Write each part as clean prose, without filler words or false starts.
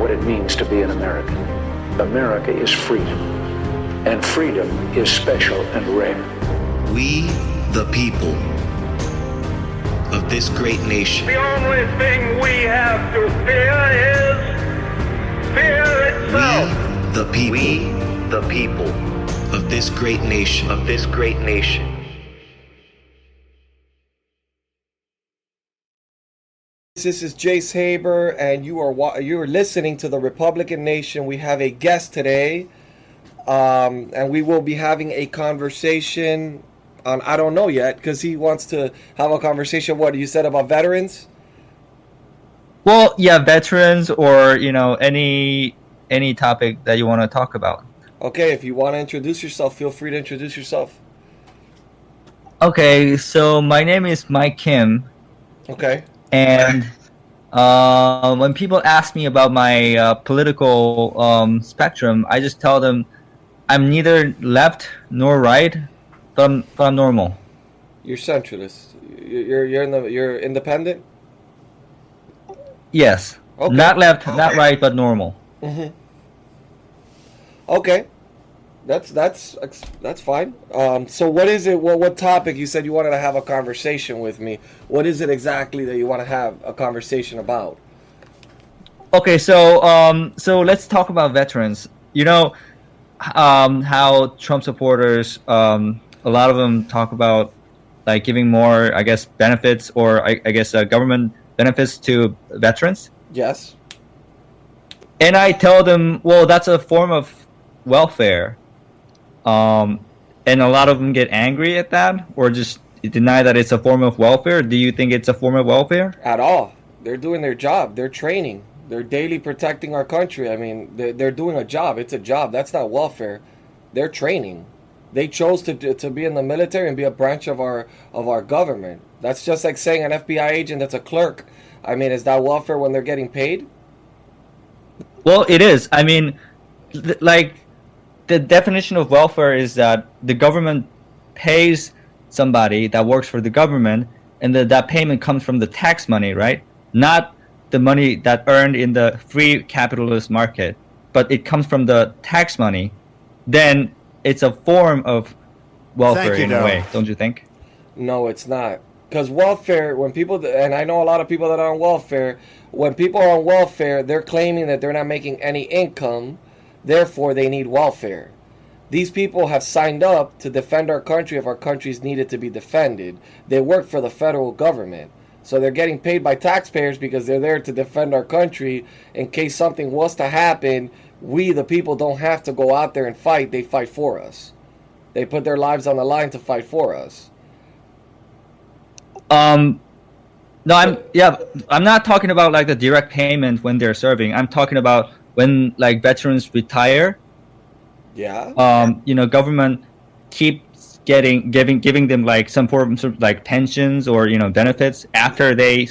what it means to be an American. America is freedom, and freedom is special and rare. We, the people of this great nation. The only thing we have to fear is fear itself. We, the people of this great nation. This is Jace Haber, and you're listening to the Republican Nation. We have a guest today, and we will be having a conversation on, I don't know yet, because he wants to have a conversation. What you said about veterans? Well, yeah, veterans, or any topic that you want to talk about. Okay, if you want to introduce yourself, feel free to introduce yourself. Okay, so my name is Mike Kim. Okay. And when people ask me about my political spectrum, I just tell them I'm neither left nor right, but I'm normal. You're centralist. You're independent. Yes. Okay. Not left, not right, but normal. Mm-hmm. Okay. That's fine. So what is it? What topic? You said you wanted to have a conversation with me. What is it exactly that you want to have a conversation about? Okay, so let's talk about veterans. How Trump supporters, a lot of them talk about like giving more, I guess, benefits or I guess government benefits to veterans. Yes. And I tell them, well, that's a form of welfare. And a lot of them get angry at that or just deny that it's a form of welfare. Do you think it's a form of welfare? At all. They're doing their job. They're training. They're daily protecting our country. I mean, they're doing a job. It's a job. That's not welfare. They're training. They chose to be in the military and be a branch of our government. That's just like saying an FBI agent that's a clerk. I mean, is that welfare when they're getting paid? Well, it is. I mean, the definition of welfare is that the government pays somebody that works for the government, and that payment comes from the tax money, right? Not the money that earned in the free capitalist market, but it comes from the tax money. Then it's a form of welfare in a way, don't you think? No, it's not. Because welfare, when people, and I know a lot of people that are on welfare, when people are on welfare, they're claiming that they're not making any income, therefore they need welfare. These people have signed up to defend our country if our country's needed to be defended. They work for the federal government. So they're getting paid by taxpayers because they're there to defend our country in case something was to happen. We, the people, don't have to go out there and fight. They fight for us. They put their lives on the line to fight for us. No, I'm not talking about like the direct payment when they're serving. I'm talking about when like veterans retire. Yeah. Government keeps giving them like some form of like pensions or benefits after they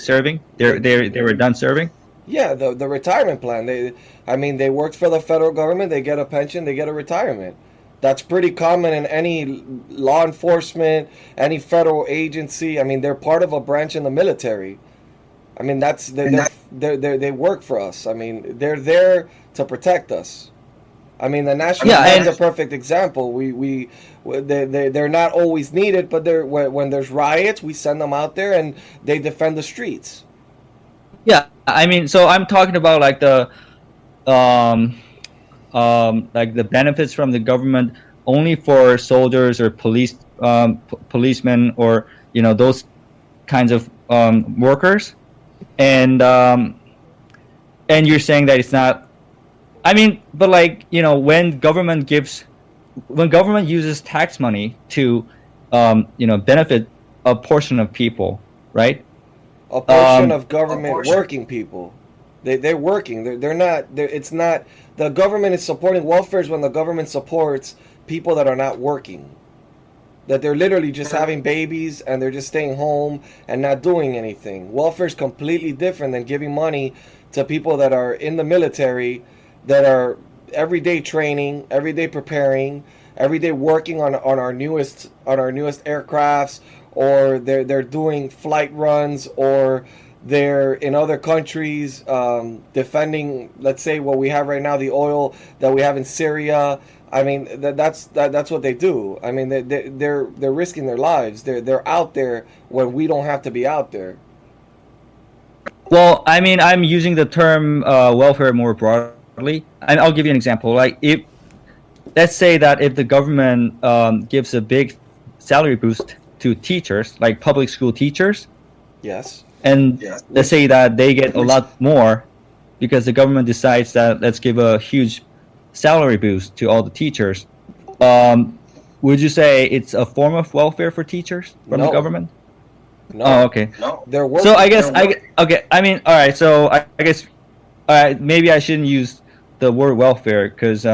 were done serving. Yeah, the retirement plan. They worked for the federal government. They get a pension. They get a retirement. That's pretty common in any law enforcement, any federal agency. I mean, they're part of a branch in the military. I mean, they work for us. I mean, they're there to protect us. I mean, the National Guard's a perfect example. They're not always needed, but when there's riots, we send them out there and they defend the streets. Yeah, I mean, so I'm talking about like the benefits from the government only for soldiers or policemen or those kinds of workers, and you're saying that it's not. I mean, but when government uses tax money to benefit a portion of people, right? A portion of government working people. They're working. They're not. It's not. The government is supporting welfare when the government supports people that are not working. That they're literally just having babies and they're just staying home and not doing anything. Welfare is completely different than giving money to people that are in the military, that are everyday training, everyday preparing, everyday working on our newest aircrafts, or they're doing flight runs, or They're in other countries defending, let's say, what we have right now, the oil that we have in Syria. I mean, that's what they do. I mean, they're risking their lives. They're out there when we don't have to be out there. Well, I mean, I'm using the term welfare more broadly. And I'll give you an example. Like, if let's say that if the government gives a big salary boost to teachers, like public school teachers, Yes. and let's say that they get a lot more because the government decides that let's give a huge salary boost to all the teachers. Would you say it's a form of welfare for teachers from the No. government? No. Oh, okay. They're working. So I guess okay. I mean, all right. So I guess all right. Maybe I shouldn't use the word welfare because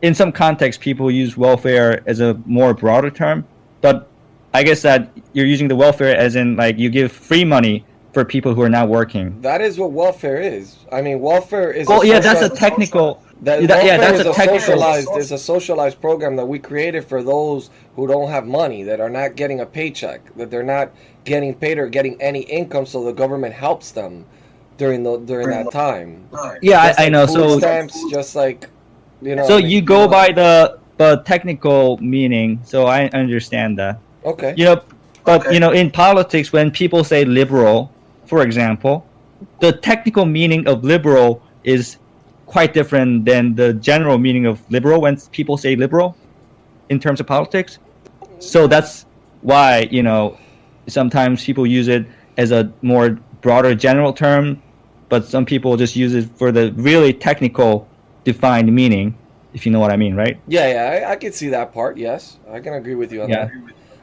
in some contexts people use welfare as a more broader term. But I guess that you're using the welfare as in like you give free money for people who are not working. That is what welfare is. I mean, welfare is. Well, yeah, that's a technical. That, yeah, that's is a technical. socialized. It's a socialized program that we created for those who don't have money, that are not getting a paycheck, that they're not getting paid or getting any income, so the government helps them during that time. Yeah, Just I like know. food So stamps, just like so you go by the technical meaning. So I understand that. Okay. You know, but you know, in politics, when people say liberal, for example, the technical meaning of liberal is quite different than the general meaning of liberal when people say liberal in terms of politics. So that's why, you know, sometimes people use it as a more broader general term, but some people just use it for the really technical defined meaning, if you know what I mean, right? Yeah, I can see that part. Yes, I can agree with you on Yeah. that.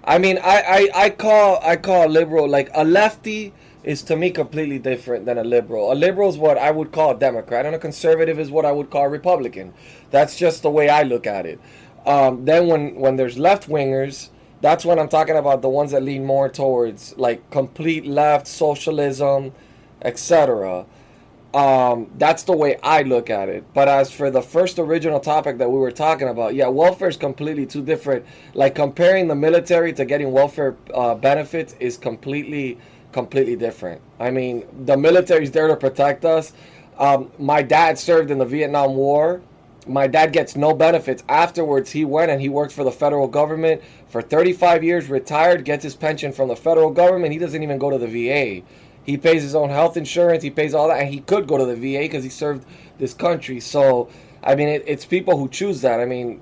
I mean, I call a liberal, like a lefty is to me completely different than a liberal. A liberal is what I would call a Democrat, and a conservative is what I would call a Republican. That's just the way I look at it. Then when there's left wingers, that's when I'm talking about the ones that lean more towards like complete left socialism, etc. That's the way I look at it. But as for the first original topic that we were talking about, yeah, welfare is completely two different. Like comparing the military to getting welfare benefits is completely different. I mean, the military is there to protect us. My dad served in the Vietnam War. My dad gets no benefits. Afterwards, he went and he worked for the federal government for 35 years, retired, gets his pension from the federal government. He doesn't even go to the VA. He pays his own health insurance. He pays all that, and he could go to the VA because he served this country. So, I mean, it's people who choose that. I mean,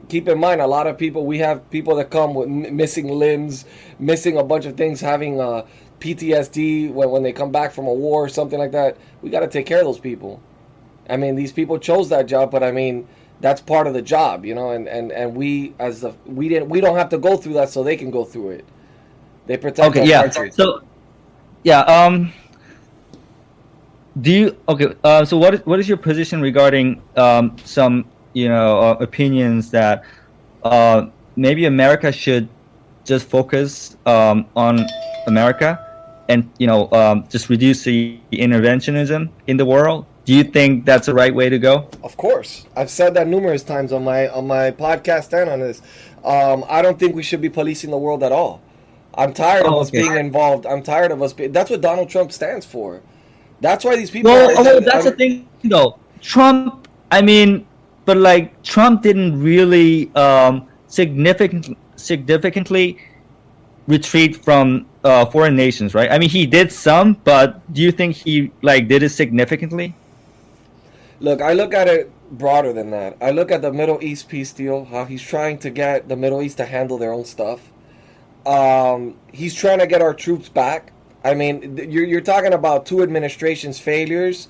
keep in mind, a lot of people, we have people that come with missing limbs, missing a bunch of things, having PTSD when they come back from a war or something like that. We got to take care of those people. I mean, these people chose that job, but I mean, that's part of the job, you know. And we we don't have to go through that, so they can go through it. They protect our country. So, yeah. Do you so what is your position regarding some opinions that maybe America should just focus on America and just reduce the interventionism in the world? Do you think that's the right way to go? Of course, I've said that numerous times on my podcast and on this. I don't think we should be policing the world at all. I'm tired of us being involved. I'm tired of us being. That's what Donald Trump stands for. That's why these people. That's the thing, though. Trump. I mean, but like Trump didn't really significantly retreat from foreign nations, right? I mean, he did some, but do you think he did it significantly? Look, I look at it broader than that. I look at the Middle East peace deal, how he's trying to get the Middle East to handle their own stuff. He's trying to get our troops back. I mean, you're talking about two administrations' failures,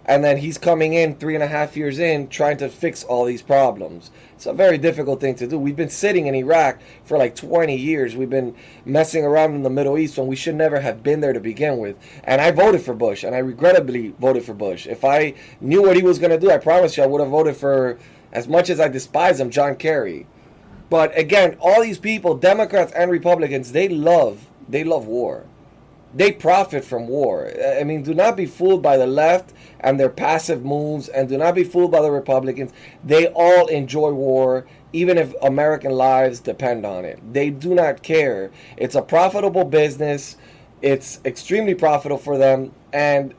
and then he's coming in 3.5 years in trying to fix all these problems. It's a very difficult thing to do. We've been sitting in Iraq for like 20 years. We've been messing around in the Middle East when we should never have been there to begin with. And I voted for Bush, and I regrettably voted for Bush. If I knew what he was going to do, I promise you I would have voted for, as much as I despise him, John Kerry. But again, all these people, Democrats and Republicans, they love war. They profit from war. I mean, do not be fooled by the left and their passive moves, and do not be fooled by the Republicans. They all enjoy war, even if American lives depend on it. They do not care. It's a profitable business. It's extremely profitable for them. And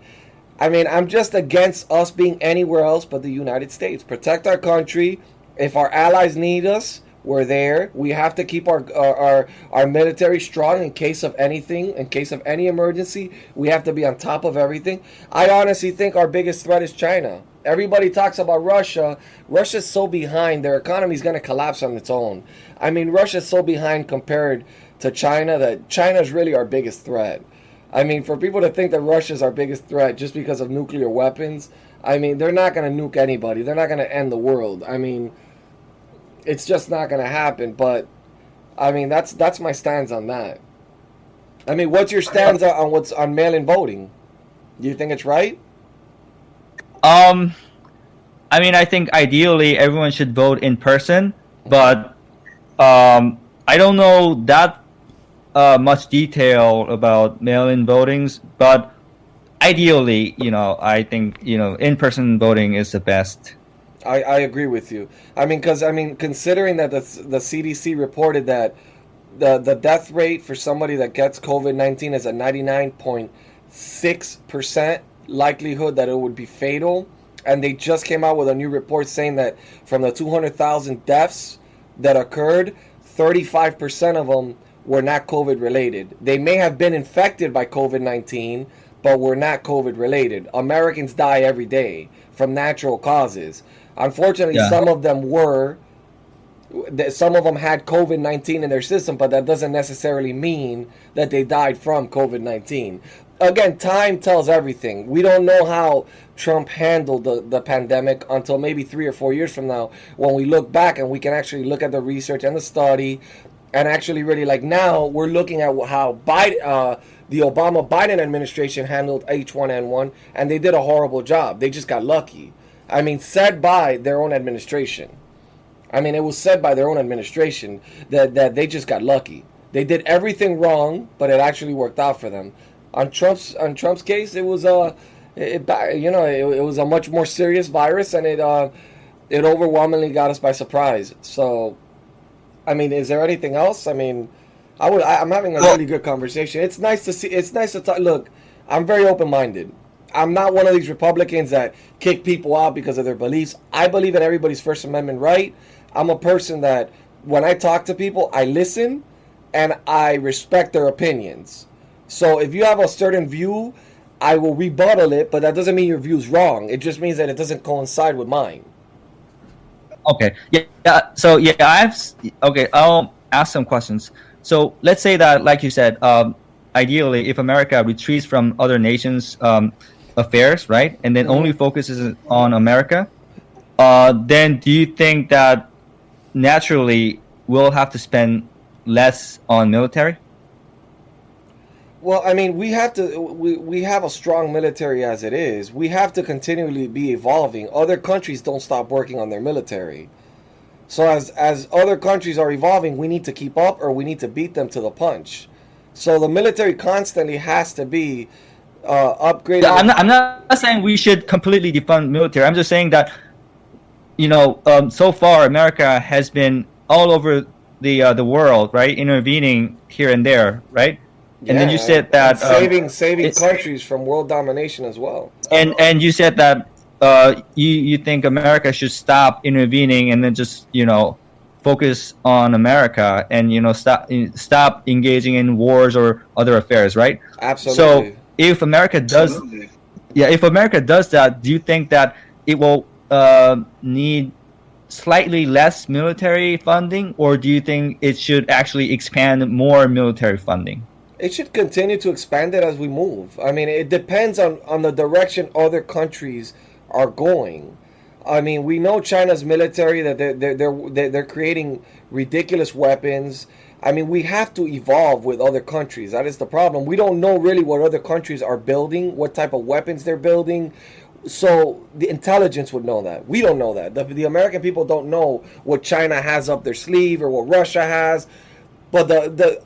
I mean, I'm just against us being anywhere else but the United States. Protect our country. If our allies need us, we're there. We have to keep our military strong in case of anything, in case of any emergency. We have to be on top of everything. I honestly think our biggest threat is China. Everybody talks about Russia. Russia's so behind. Their economy is going to collapse on its own. I mean, Russia's so behind compared to China that China's really our biggest threat. I mean, for people to think that Russia's our biggest threat just because of nuclear weapons, I mean, they're not going to nuke anybody. They're not going to end the world. I mean, it's just not going to happen. But I mean, that's my stance on that. I mean, what's your stance on what's on mail-in voting? Do you think it's right? I mean, I think ideally everyone should vote in person, but I don't know that much detail about mail-in votings. But ideally, I think in-person voting is the best. I agree with you. I mean, considering that the CDC reported that the death rate for somebody that gets COVID-19 is a 99.6% likelihood that it would be fatal, and they just came out with a new report saying that from the 200,000 deaths that occurred, 35% of them were not COVID related. They may have been infected by COVID-19, but were not COVID related. Americans die every day from natural causes. Unfortunately, some of them had COVID-19 in their system, but that doesn't necessarily mean that they died from COVID-19. Again, time tells everything. We don't know how Trump handled the pandemic until maybe 3 or 4 years from now, when we look back and we can actually look at the research and the study, and actually really, like, now we're looking at how the Obama-Biden administration handled H1N1, and they did a horrible job. They just got lucky. I mean, said by their own administration. I mean, it was said by their own administration that they just got lucky. They did everything wrong, but it actually worked out for them. On Trump's case, it was it was a much more serious virus, and it overwhelmingly got us by surprise. So, I mean, is there anything else? I mean, I'm having a really good conversation. It's nice to see. It's nice to talk. Look, I'm very open-minded. I'm not one of these Republicans that kick people out because of their beliefs. I believe in everybody's First Amendment right. I'm a person that when I talk to people, I listen and I respect their opinions. So if you have a certain view, I will rebuttal it, but that doesn't mean your view is wrong. It just means that it doesn't coincide with mine. Okay. Yeah. So I'll ask some questions. So let's say that, like you said, ideally, if America retreats from other nations' affairs, right, and then only focuses on America, then do you think that naturally we'll have to spend less on military? Well, I mean, we have a strong military as it is. We have to continually be evolving. Other countries don't stop working on their military. So as other countries are evolving, we need to keep up, or we need to beat them to the punch. So the military constantly has to be upgraded. Yeah, I'm not saying we should completely defund military. I'm just saying that, so far America has been all over the world, right, intervening here and there, right? And then you said that saving countries from world domination as well. And you said that you think America should stop intervening and then just focus on America and stop engaging in wars or other affairs, right? Absolutely. So if America does that, do you think that it will need slightly less military funding, or do you think it should actually expand more military funding? It should continue to expand it as we move. I mean, it depends on the direction other countries are going. I mean, we know China's military, that they're creating ridiculous weapons. I mean, we have to evolve with other countries. That is the problem. We don't know really what other countries are building, what type of weapons they're building. So the intelligence would know that. We don't know that. The American people don't know what China has up their sleeve or what Russia has, but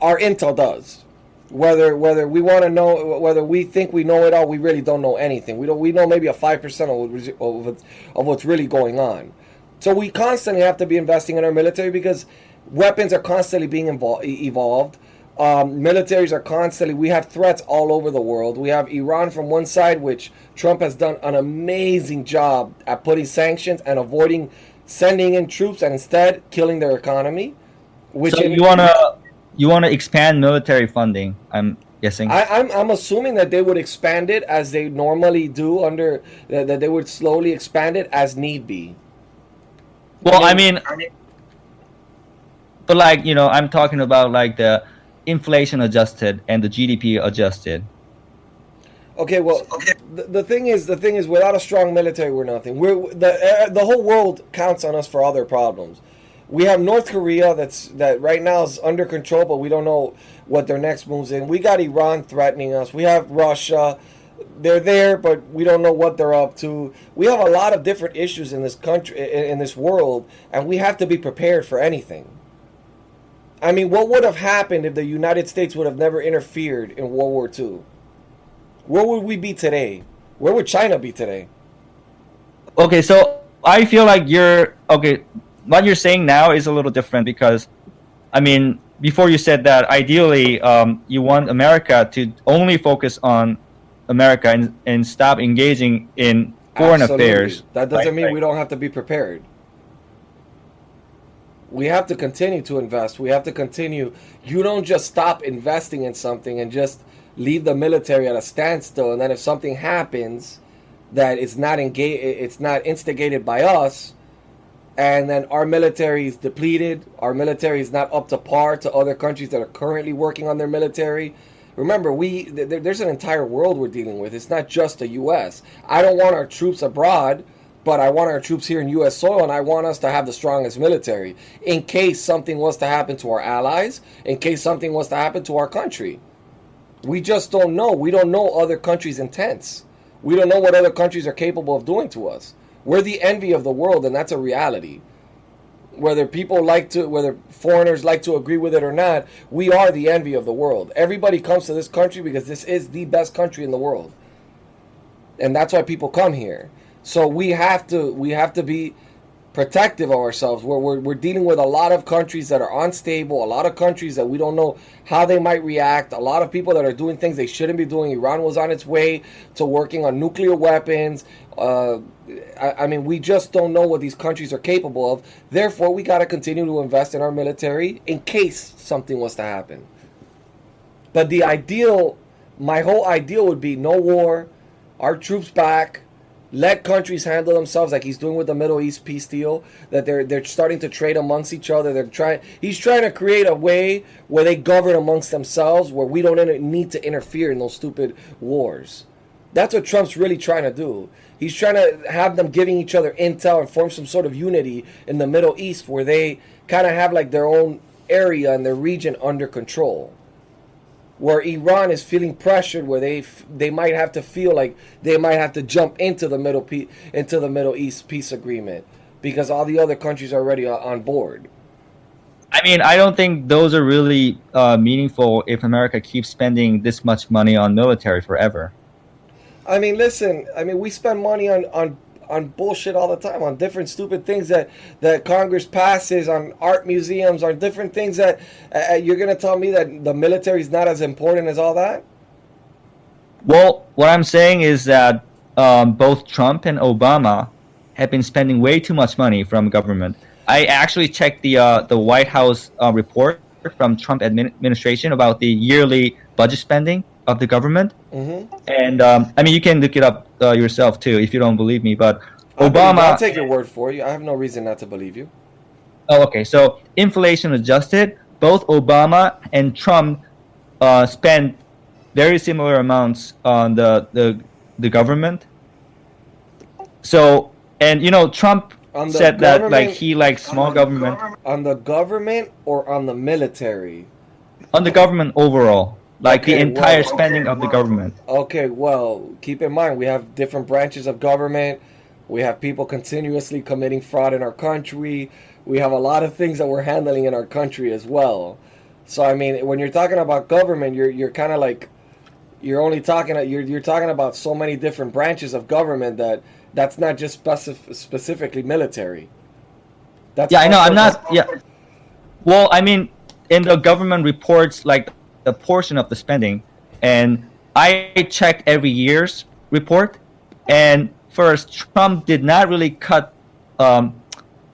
our intel does. Whether we want to know, whether we think we know it all, we really don't know anything. We know maybe a 5% of what's really going on. So we constantly have to be investing in our military because weapons are constantly being evolved. Militaries are constantly, we have threats all over the world. We have Iran from one side, which Trump has done an amazing job at putting sanctions and avoiding sending in troops and instead killing their economy. Which So you wanna expand military funding? I'm guessing. I'm assuming that they would expand it as they normally do that they would slowly expand it as need be. Well, but like I'm talking about like the inflation adjusted and the GDP adjusted. Okay, well, the thing is, without a strong military, we're nothing. The whole world counts on us for all their problems. We have North Korea that right now is under control, but we don't know what their next moves in. We got Iran threatening us. We have Russia. They're there, but we don't know what they're up to. We have a lot of different issues in this country, in this world, and we have to be prepared for anything. I mean, what would have happened if the United States would have never interfered in World War II? Where would we be today? Where would China be today? Okay, so I feel like what you're saying now is a little different because, before you said that ideally you want America to only focus on America and stop engaging in foreign affairs. That doesn't mean we don't have to be prepared. We have to continue to invest. We have to continue. You don't just stop investing in something and just leave the military at a standstill, and then if something happens that it's not instigated by us, and then our military is depleted, our military is not up to par to other countries that are currently working on their military. Remember, there's an entire world we're dealing with. It's not just the U.S. I don't want our troops abroad, but I want our troops here in U.S. soil, and I want us to have the strongest military in case something was to happen to our allies, in case something was to happen to our country. We just don't know. We don't know other countries' intents. We don't know what other countries are capable of doing to us. We're the envy of the world, and that's a reality. Whether foreigners like to agree with it or not, we are the envy of the world. Everybody comes to this country because this is the best country in the world. And that's why people come here. So we have to be protective of ourselves. We're dealing with a lot of countries that are unstable, a lot of countries that we don't know how they might react, a lot of people that are doing things they shouldn't be doing. Iran was on its way to working on nuclear weapons. We just don't know what these countries are capable of. Therefore, we got to continue to invest in our military in case something was to happen. But my whole ideal would be no war, our troops back, let countries handle themselves like he's doing with the Middle East peace deal, that they're starting to trade amongst each other. He's trying to create a way where they govern amongst themselves, where we don't need to interfere in those stupid wars. That's what Trump's really trying to do. He's trying to have them giving each other intel and form some sort of unity in the Middle East where they kind of have like their own area and their region under control. Where Iran is feeling pressured, where they might have to feel like they might have to jump into the Middle East peace agreement because all the other countries are already on board. I don't think those are really meaningful if America keeps spending this much money on military forever. Listen, we spend money on bullshit all the time, on different stupid things that Congress passes, on art museums, on different things that you're going to tell me that the military is not as important as all that? Well, what I'm saying is that both Trump and Obama have been spending way too much money from government. I actually checked the White House report from Trump administration about the yearly budget spending of the government. Mm-hmm. And you can look it up yourself too if you don't believe me, but Obama... I'll take your word for you. I have no reason not to believe you. Oh, okay. So inflation adjusted, both Obama and Trump spent very similar amounts on the government. So, and Trump said that like he likes small government. On the government or on the military? On the government overall. Like the entire spending of the government. Okay, well, keep in mind, we have different branches of government. We have people continuously committing fraud in our country. We have a lot of things that we're handling in our country as well. So, when you're talking about government, you're kind of like, you're talking about so many different branches of government that's not just specifically military. I know, I'm not, yeah. Well, in the government reports, like a portion of the spending, and I check every year's report, and first, Trump did not really cut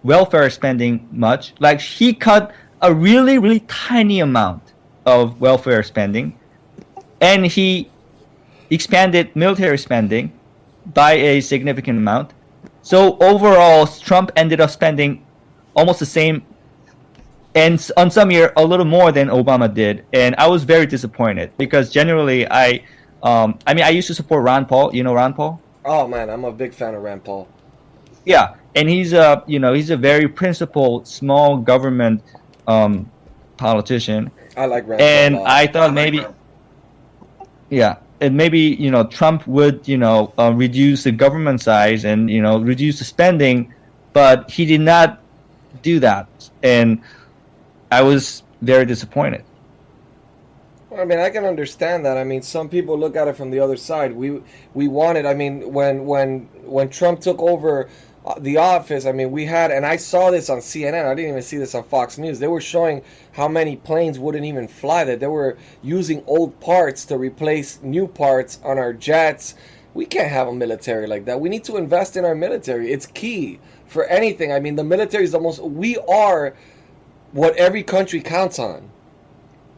welfare spending much. Like he cut a really, really tiny amount of welfare spending, and he expanded military spending by a significant amount. So overall, Trump ended up spending almost the same, and on some year a little more than Obama did. And I was very disappointed because generally, I mean, I used to support Ron Paul. You know Ron Paul? Oh man, I'm a big fan of Rand Paul. Yeah, and he's a he's a very principled, small government politician. I like Rand And Paul a lot. I thought maybe, yeah, and maybe Trump would reduce the government size and reduce the spending, but he did not do that, and I was very disappointed. I mean, I can understand that. I mean, some people look at it from the other side. We wanted. I mean, when Trump took over the office, I mean, we had, and I saw this on CNN. I didn't even see this on Fox News. They were showing how many planes wouldn't even fly. That they were using old parts to replace new parts on our jets. We can't have a military like that. We need to invest in our military. It's key for anything. I mean, the military is the most. We are what every country counts on.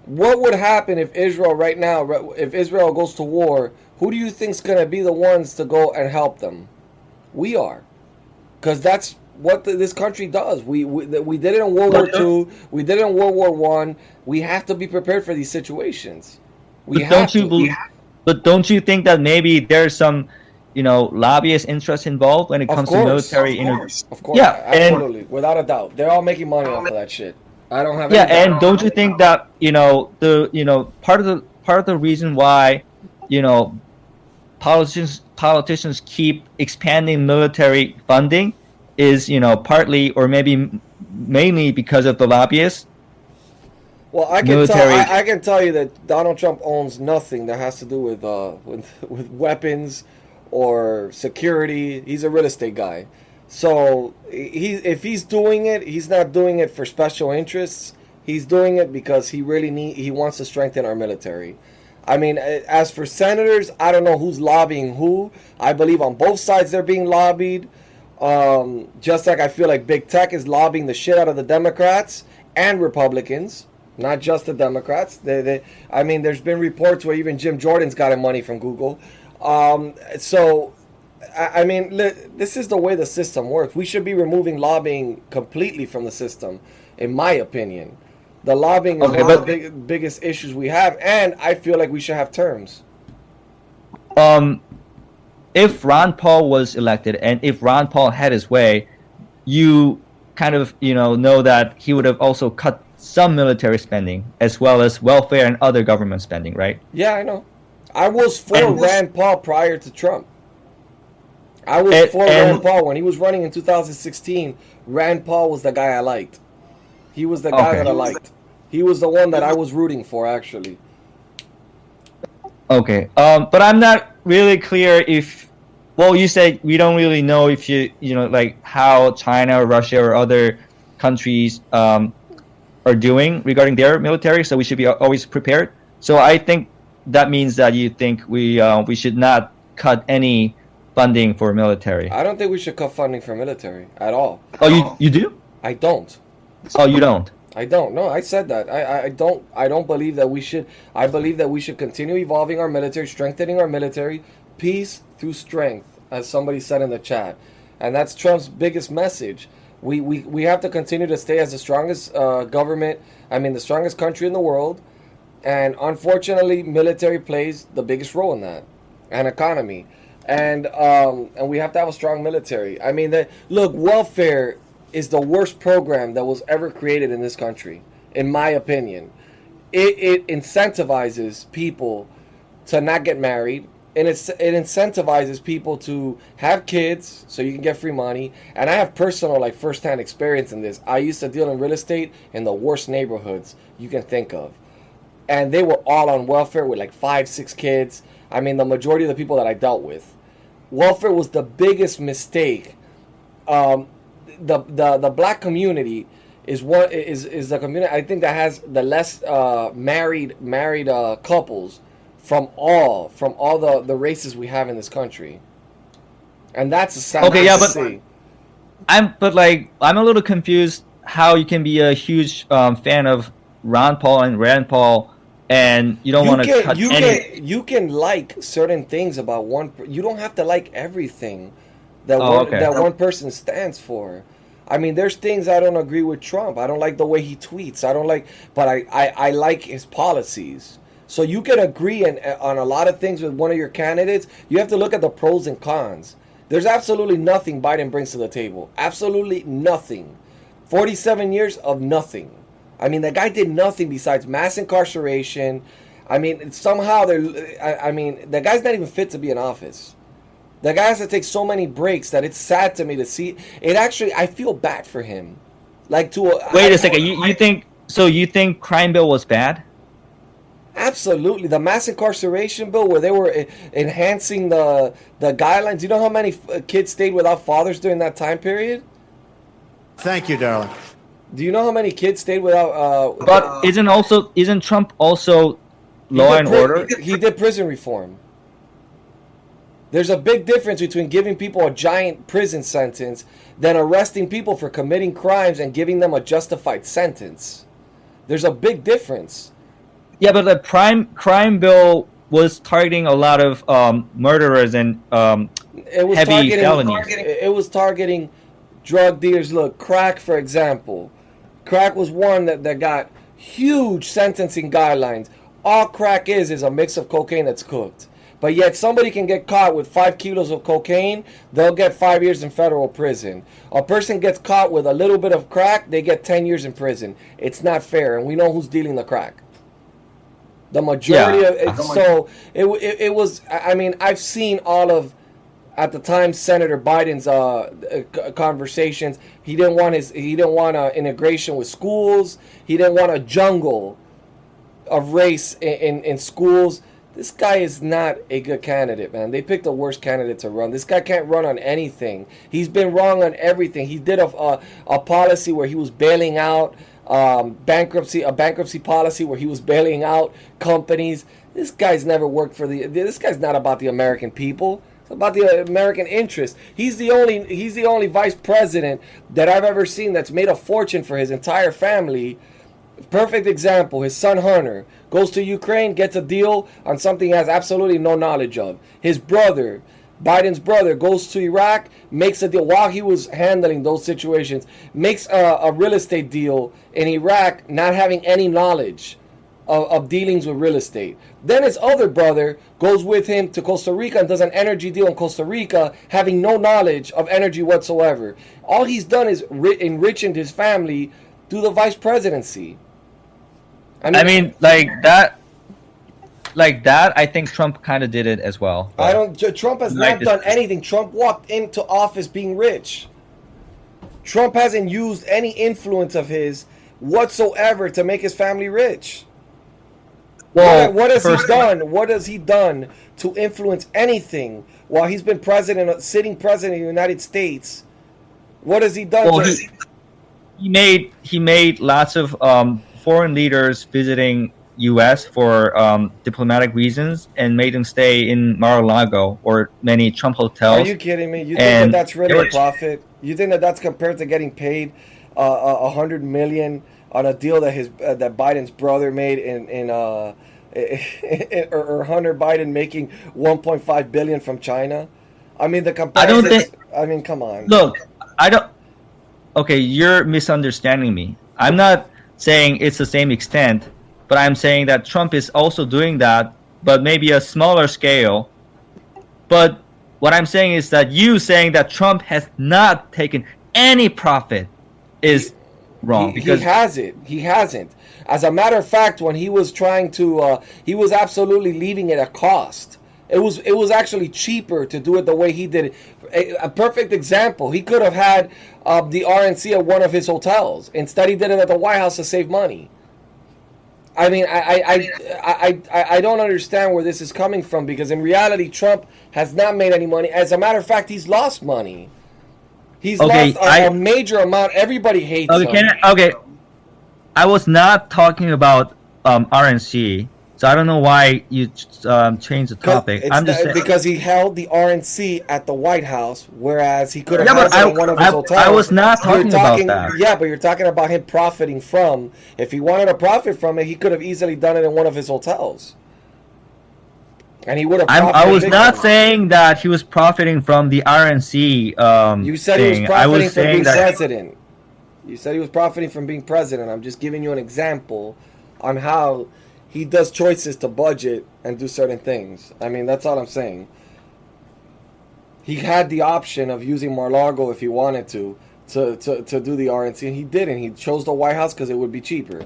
What would happen if Israel right now, if Israel goes to war, who do you think's going to be the ones to go and help them? We are. Because that's what this country does. We did it in World War II. We did it in World War One. We have to be prepared for these situations. We have to. But don't you think that maybe there's some, lobbyist interest involved when it comes to military interviews? Of course. Yeah, absolutely. Without a doubt. They're all making money off of that shit. I don't have. Yeah, and don't you think that part of the reason why politicians keep expanding military funding is partly or maybe mainly because of the lobbyists. Well, I can tell you that Donald Trump owns nothing that has to do with weapons or security. He's a real estate guy. So if he's doing it, he's not doing it for special interests. He's doing it because he wants to strengthen our military. I mean, as for senators, I don't know who's lobbying who. I believe on both sides they're being lobbied. Just like I feel like big tech is lobbying the shit out of the Democrats and Republicans, not just the Democrats. I mean, there's been reports where even Jim Jordan's gotten money from Google. I mean, this is the way the system works. We should be removing lobbying completely from the system, in my opinion. The lobbying is one of the biggest issues we have, and I feel like we should have terms. If Ron Paul was elected, and if Ron Paul had his way, you kind of know that he would have also cut some military spending as well as welfare and other government spending, right? Yeah, I know. I was for Rand Paul prior to Trump. I was for Rand Paul when he was running in 2016. Rand Paul was the guy I liked. He was the guy that I liked. He was the one that I was rooting for, actually. Okay. But I'm not really clear if. Well, you said we don't really know if like how China or Russia or other countries are doing regarding their military. So we should be always prepared. So I think that means that you think we should not cut any funding for military. I don't think we should cut funding for military at all. Oh, you do? I don't. Oh, you don't? I don't. No, I said that. I don't believe that we should. I believe that we should continue evolving our military, strengthening our military, peace through strength, as somebody said in the chat. And that's Trump's biggest message. We have to continue to stay as the strongest government, the strongest country in the world. And unfortunately, military plays the biggest role in that, and economy. And we have to have a strong military. I mean, look, welfare is the worst program that was ever created in this country, in my opinion. It incentivizes people to not get married, and it incentivizes people to have kids so you can get free money. And I have personal, first-hand experience in this. I used to deal in real estate in the worst neighborhoods you can think of. And they were all on welfare with 5, 6 kids. I mean, the majority of the people that I dealt with. Welfare was the biggest mistake. The black community is the community I think that has the less married couples from all the races we have in this country, and that's a sad Okay, thing yeah, to but see. I'm a little confused how you can be a huge fan of Ron Paul and Rand Paul, and you don't want to cut any. You can like certain things about one. You don't have to like everything that Oh, okay. one person stands for. I mean, there's things I don't agree with Trump. I don't like the way he tweets. I don't like, but I like his policies. So you can agree on a lot of things with one of your candidates. You have to look at the pros and cons. There's absolutely nothing Biden brings to the table. Absolutely nothing. 47 years of nothing. I mean, the guy did nothing besides mass incarceration. I mean, somehow I mean, the guy's not even fit to be in office. The guy has to take so many breaks that it's sad to me to see. It actually, I feel bad for him. Like Wait a second. You think so? You think crime bill was bad? Absolutely, the mass incarceration bill where they were enhancing the guidelines. You know how many kids stayed without fathers during that time period? Thank you, darling. Do you know how many kids stayed without? But isn't Trump also law and order? He did prison reform. There's a big difference between giving people a giant prison sentence than arresting people for committing crimes and giving them a justified sentence. There's a big difference. Yeah, but the crime bill was targeting a lot of murderers and heavy felonies. It was targeting drug dealers. Look, crack, for example. Crack was one that got huge sentencing guidelines. All crack is a mix of cocaine that's cooked. But yet somebody can get caught with 5 kilos of cocaine, they'll get 5 years in federal prison. A person gets caught with a little bit of crack, they get 10 years in prison. It's not fair, and we know who's dealing the crack. The majority of it. So it was. I mean, I've seen all of, at the time, Senator Biden's conversations. He didn't want integration with schools. He didn't want a jungle of race in schools. This guy is not a good candidate, man. They picked the worst candidate to run. This guy can't run on anything. He's been wrong on everything. He did a policy where he was bailing out bankruptcy policy where he was bailing out companies. This guy's never worked for this guy's not about the American people. It's about the American interest. He's the only vice president that I've ever seen that's made a fortune for his entire family. Perfect example, his son Hunter goes to Ukraine, gets a deal on something he has absolutely no knowledge of. His brother, Biden's brother, goes to Iraq, makes a deal while he was handling those situations, makes a real estate deal in Iraq, not having any knowledge of dealings with real estate. Then his other brother goes with him to Costa Rica and does an energy deal in Costa Rica, having no knowledge of energy whatsoever. All he's done is enriching his family through the vice presidency. I mean, like that, I think Trump kind of did it as well. Trump has not done anything. Trump walked into office being rich. Trump hasn't used any influence of his whatsoever to make his family rich. Well, what has he done? What has he done to influence anything while he's been sitting president of the United States? What has he done? Well, he made lots of foreign leaders visiting U.S. for diplomatic reasons and made them stay in Mar-a-Lago or many Trump hotels. Are you kidding me? You think that's really a profit? You think that's compared to getting paid $100 million on a deal that Biden's brother made or Hunter Biden making $1.5 billion from China? I mean, the comparison. I mean, come on. Look, okay, you're misunderstanding me. I'm not saying it's the same extent, but I'm saying that Trump is also doing that, but maybe a smaller scale. But what I'm saying is that you saying that Trump has not taken any profit is wrong. Because he hasn't. As a matter of fact, when he was trying to, he was absolutely leaving it at cost. It was actually cheaper to do it the way he did it. A perfect example, he could have had the RNC at one of his hotels. Instead, he did it at the White House to save money. I mean, I don't understand where this is coming from, because in reality, Trump has not made any money. As a matter of fact, he's lost money. He's Okay, lost a major amount. Everybody hates him. Okay. I was not talking about RNC, so I don't know why you changed the topic. I'm just saying, because he held the RNC at the White House, whereas he could have Yeah, held but it in one of his hotels. I was not talking about that. Yeah, but you're talking about him profiting from. If he wanted to profit from it, he could have easily done it in one of his hotels. And he would have. I was not saying that he was profiting from the RNC. You said thing. he was profiting from being president. You said he was profiting from being president. I'm just giving you an example on how he does choices to budget and do certain things. I mean, that's all I'm saying. He had the option of using Mar-a-Lago if he wanted to do the RNC, and he didn't. He chose the White House because it would be cheaper.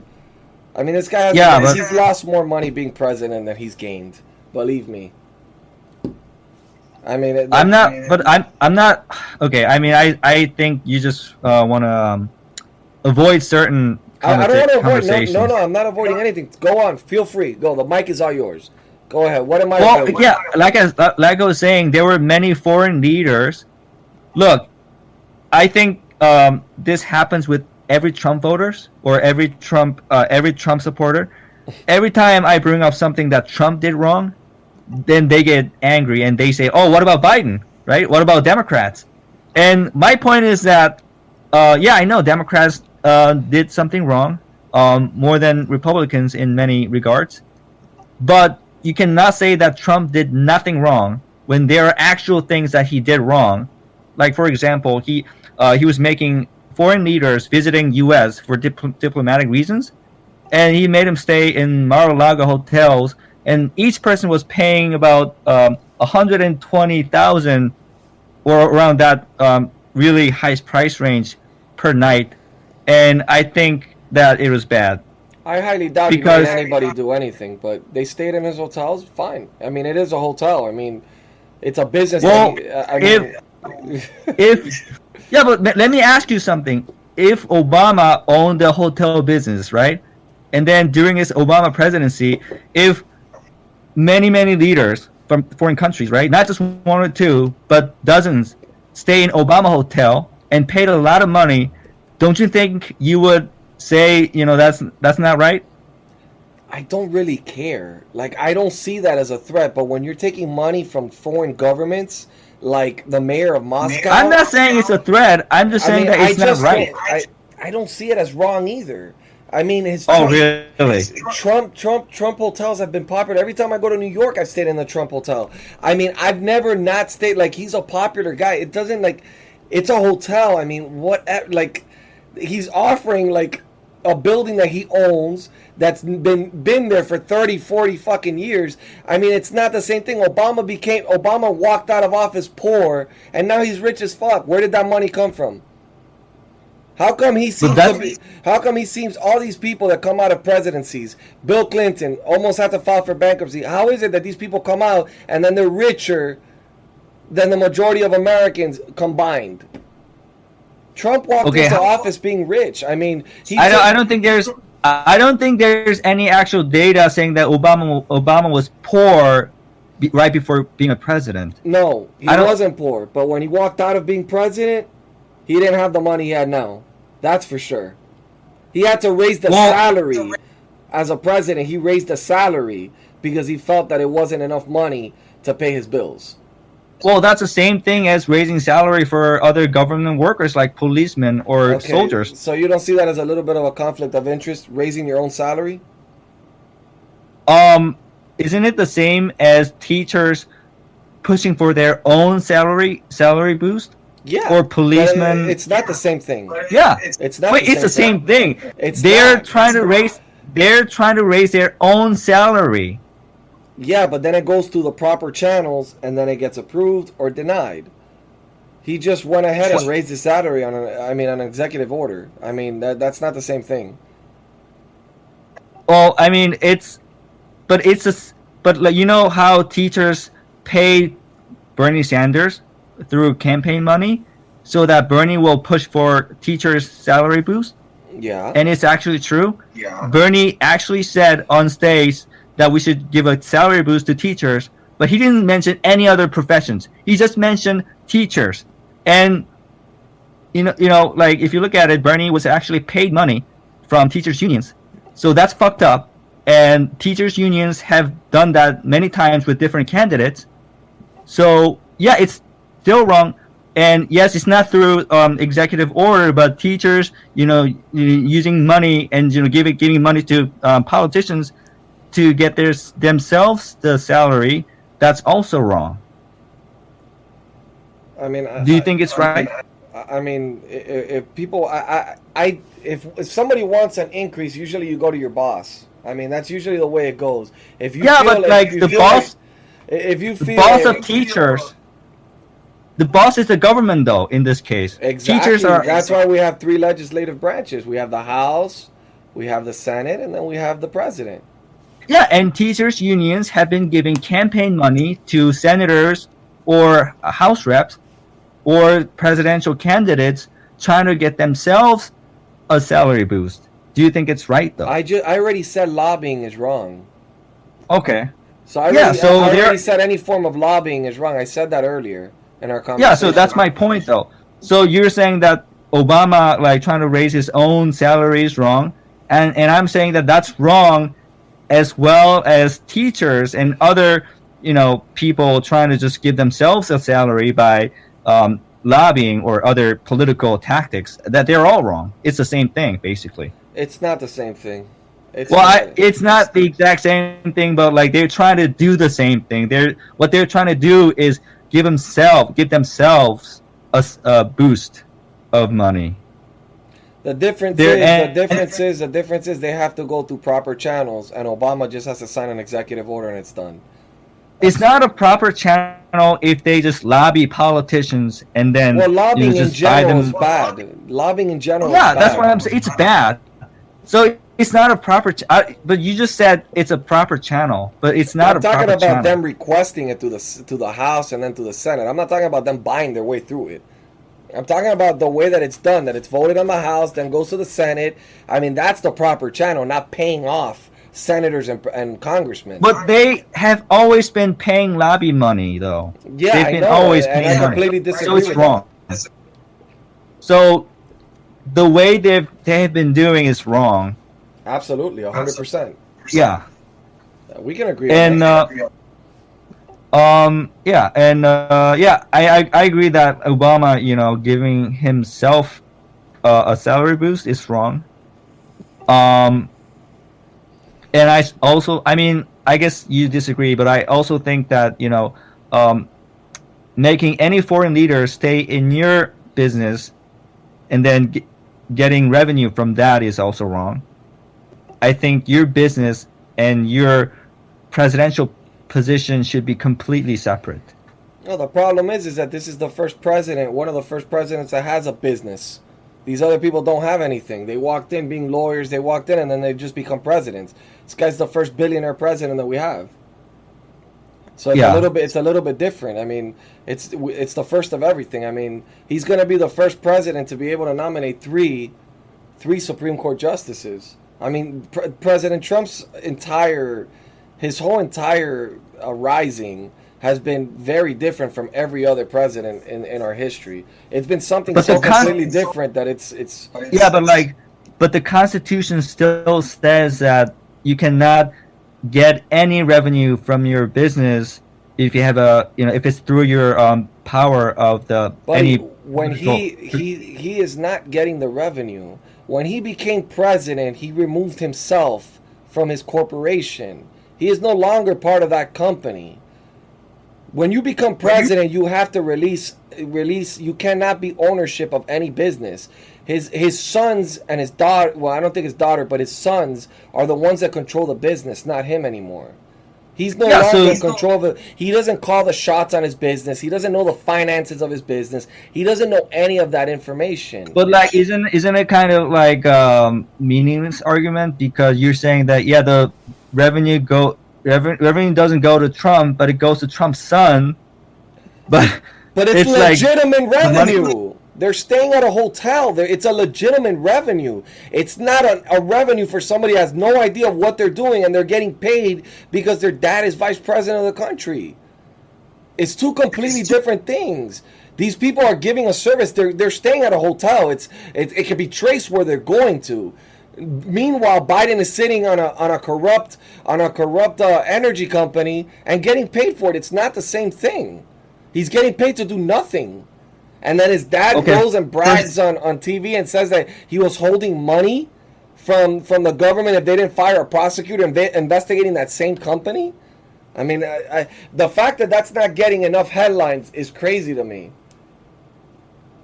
I mean, this guy he's lost more money being president than he's gained. Believe me. I mean, I'm not. Okay, I mean, I think you just want to avoid certain I don't want to avoid. conversations. No, I'm not avoiding anything. Go on. Feel free. Go. The mic is all yours. Go ahead. What am I? Well, yeah, like I was saying, there were many foreign leaders. Look, I think this happens with every Trump voters or every Trump supporter. Every time I bring up something that Trump did wrong, then they get angry and they say, "Oh, what about Biden? Right? What about Democrats?" And my point is that, yeah, I know Democrats did something wrong, more than Republicans in many regards, but you cannot say that Trump did nothing wrong when there are actual things that he did wrong. Like, for example, he was making foreign leaders visiting U.S. for diplomatic reasons, and he made them stay in Mar-a-Lago hotels, and each person was paying about $120,000 or around that really high price range per night, and I think that it was bad. I highly doubt he made anybody do anything, but they stayed in his hotels. Fine. I mean, it is a hotel. I mean, it's a business. Well, yeah, but let me ask you something. If Obama owned the hotel business, right, and then during his Obama presidency, if many leaders from foreign countries, right, not just one or two, but dozens, stay in Obama hotel and paid a lot of money, don't you think you would say, that's not right? I don't really care. Like, I don't see that as a threat, but when you're taking money from foreign governments, like the mayor of Moscow... I'm not saying it's a threat. I'm just saying that it's not right. I don't see it as wrong either. I mean, really? Trump hotels have been popular. Every time I go to New York, I've stayed in the Trump hotel. I mean, I've never not stayed. Like, he's a popular guy. It doesn't, like, it's a hotel. I mean, what, like, he's offering, like, a building that he owns that's been there for 30, 40 fucking years. I mean, it's not the same thing. Obama walked out of office poor, and now he's rich as fuck. Where did that money come from? How come he seems all these people that come out of presidencies, Bill Clinton almost had to file for bankruptcy. How is it that these people come out and then they're richer than the majority of Americans combined? Trump walked into office being rich. I mean, I don't think there's any actual data saying that Obama was poor right before being a president. No, he wasn't poor. But when he walked out of being president, he didn't have the money he had now. That's for sure. He had to raise the salary. As a president, he raised the salary because he felt that it wasn't enough money to pay his bills. Well, that's the same thing as raising salary for other government workers like policemen or soldiers. So you don't see that as a little bit of a conflict of interest, raising your own salary? Isn't it the same as teachers pushing for their own salary boost? Yeah. Or policemen? It's not the same thing. Yeah. It's not. Wait, it's the same thing. They're trying to raise their own salary. Yeah, but then it goes through the proper channels, and then it gets approved or denied. He just went ahead and raised his salary on an executive order. I mean, that's not the same thing. Well, I mean, but like, you know how teachers pay Bernie Sanders through campaign money so that Bernie will push for teachers' salary boost? Yeah. And it's actually true. Yeah. Bernie actually said on stage that we should give a salary boost to teachers, but he didn't mention any other professions. He just mentioned teachers. And like if you look at it, Bernie was actually paid money from teachers unions, so that's fucked up. And teachers unions have done that many times with different candidates. So yeah, it's still wrong. And yes, it's not through executive order, but teachers, using money and giving money to politicians to get themselves the salary. That's also wrong. I mean, do you think it's right? I mean, if people, if somebody wants an increase, usually you go to your boss. I mean, that's usually the way it goes. If you feel, but like the boss, if you feel the boss of teachers, the boss is the government, though. In this case, exactly. Teachers are. That's why we have 3 legislative branches. We have the House, we have the Senate, and then we have the president. Yeah, and teachers unions have been giving campaign money to senators or House reps or presidential candidates trying to get themselves a salary boost. Do you think it's right, though? I already said lobbying is wrong. Okay. So I already said any form of lobbying is wrong. I said that earlier in our conversation. Yeah, so that's my point, though. So you're saying that Obama, like, trying to raise his own salary is wrong, and I'm saying that that's wrong, as well as teachers and other, people trying to just give themselves a salary by lobbying or other political tactics. That they're all wrong. It's the same thing, basically. It's not the same thing. It's not the exact same thing, but like they're trying to do the same thing. What they're trying to do is give themselves a boost of money. The difference is they have to go through proper channels, and Obama just has to sign an executive order and it's done. It's not a proper channel if they just lobby politicians and then lobbying just in general is bad. Lobbying in general is bad. That's what I'm saying. It's bad. So it's not a proper but you just said it's a proper channel, but it's not a proper channel. I'm talking about them requesting it to the House and then to the Senate. I'm not talking about them buying their way through it. I'm talking about the way that it's done, that it's voted on the House, then goes to the Senate. I mean, that's the proper channel, not paying off senators and congressmen. But they have always been paying lobby money, though. Yeah, they've been always paying money. I completely disagree. So it's wrong. So the way they have been doing is wrong. Absolutely, 100%. Yeah, we can agree. And I agree that Obama, giving himself a salary boost is wrong. And I guess you disagree, but I also think that, making any foreign leader stay in your business and then getting revenue from that is also wrong. I think your business and your presidential position should be completely separate. No, the problem is that this is the first president, one of the first presidents that has a business. These other people don't have anything. They walked in being lawyers, they walked in and then they just become presidents. This guy's the first billionaire president that we have. So it's a little bit different. I mean, it's the first of everything. I mean, he's going to be the first president to be able to nominate three Supreme Court justices. I mean, President Trump's whole entire rising has been very different from every other president in our history. It's been something completely different that it's yeah, but the Constitution still says that you cannot get any revenue from your business if you have if it's through your power of the when he is not getting the revenue. When he became president, he removed himself from his corporation. He is no longer part of that company. When you become president, you have to release. You cannot be ownership of any business. His sons and his daughter. Well, I don't think his daughter, but his sons are the ones that control the business, not him anymore. He's no longer in control of it. He doesn't call the shots on his business. He doesn't know the finances of his business. He doesn't know any of that information. But isn't it kind of like meaningless argument, because you're saying that the revenue doesn't go to Trump, but it goes to Trump's son. But it's legitimate revenue. They're staying at a hotel. It's a legitimate revenue. It's not a revenue for somebody who has no idea what they're doing and they're getting paid because their dad is vice president of the country. It's two completely different things. These people are giving a service. They're staying at a hotel. It can be traced where they're going to. Meanwhile, Biden is sitting on a corrupt energy company and getting paid for it. It's not the same thing. He's getting paid to do nothing. And then his dad goes and brags on TV and says that he was holding money from the government if they didn't fire a prosecutor investigating that same company. I mean, the fact that that's not getting enough headlines is crazy to me.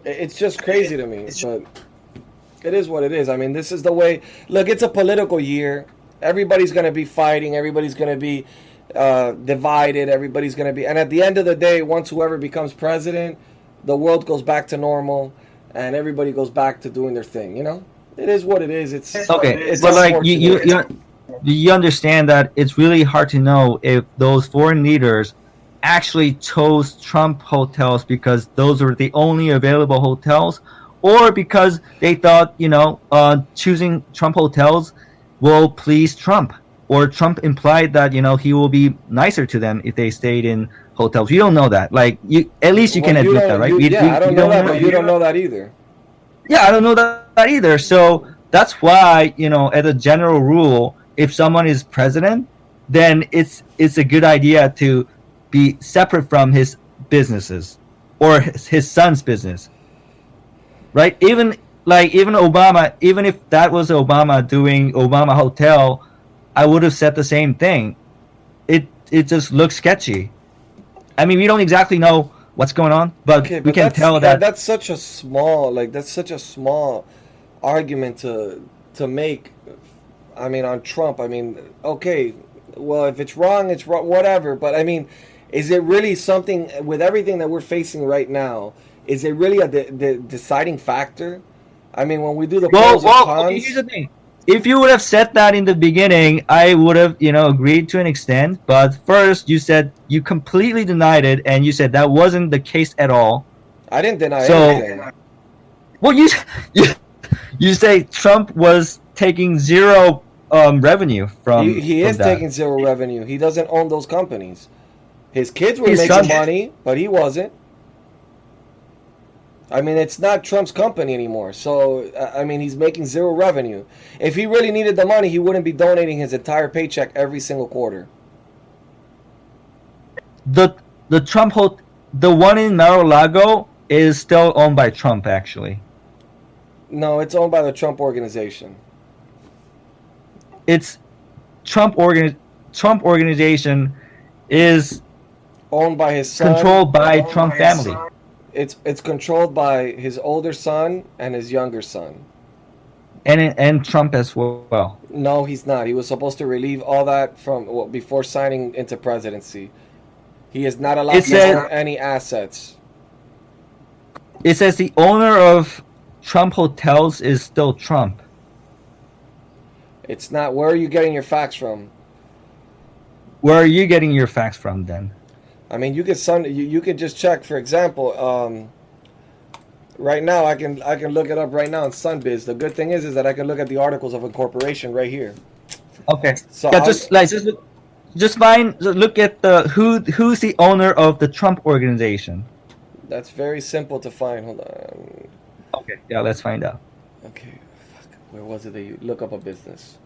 It's just crazy to me. But it is what it is. I mean, this is the way. Look, it's a political year. Everybody's going to be fighting. Everybody's going to be divided. Everybody's going to be. And at the end of the day, once whoever becomes president, the world goes back to normal, and everybody goes back to doing their thing. You know, it is what it is. It's okay. It's but like you understand that it's really hard to know if those foreign leaders actually chose Trump hotels because those were the only available hotels, or because they thought, choosing Trump hotels will please Trump, or Trump implied that, he will be nicer to them if they stayed in hotels. You don't know that. Like, at least you can admit that, right? I don't know that, but you don't know that either. Yeah, I don't know that either. So that's why, as a general rule, if someone is president, then it's a good idea to be separate from his businesses or his son's business, right? Even Obama, even if that was Obama doing Obama Hotel, I would have said the same thing. It just looks sketchy. I mean, we don't exactly know what's going on, but we can tell that that's such a small argument to make. I mean, on Trump. I mean, okay, well, if it's wrong, it's wrong, whatever. But I mean, is it really something with everything that we're facing right now? Is it really the deciding factor? I mean, when we do the pros and cons. Okay, here's the thing. If you would have said that in the beginning, I would have, agreed to an extent. But first, you said you completely denied it, and you said that wasn't the case at all. I didn't deny anything. Well, you say Trump was taking zero revenue from. He is taking zero revenue. He doesn't own those companies. His kids were making money, but he wasn't. I mean, it's not Trump's company anymore. So, I mean, he's making zero revenue. If he really needed the money, he wouldn't be donating his entire paycheck every single quarter. The Trump the one in Mar-a-Lago is still owned by Trump, actually. No, it's owned by the Trump organization. It's Trump organization is owned by his son. Controlled by Trump family. It's controlled by his older son and his younger son. And Trump as well. No, he's not. He was supposed to relieve all that before signing into presidency. He is not allowed to own any assets. It says the owner of Trump hotels is still Trump. It's not. Where are you getting your facts from? Where are you getting your facts from then? I mean, you could just check. For example, right now I can look it up right now on Sunbiz. The good thing is that I can look at the articles of incorporation right here. Okay. So yeah, look at who's the owner of the Trump organization. That's very simple to find. Hold on. Okay. Yeah, let's find out. Okay. Where was it that you look up a business?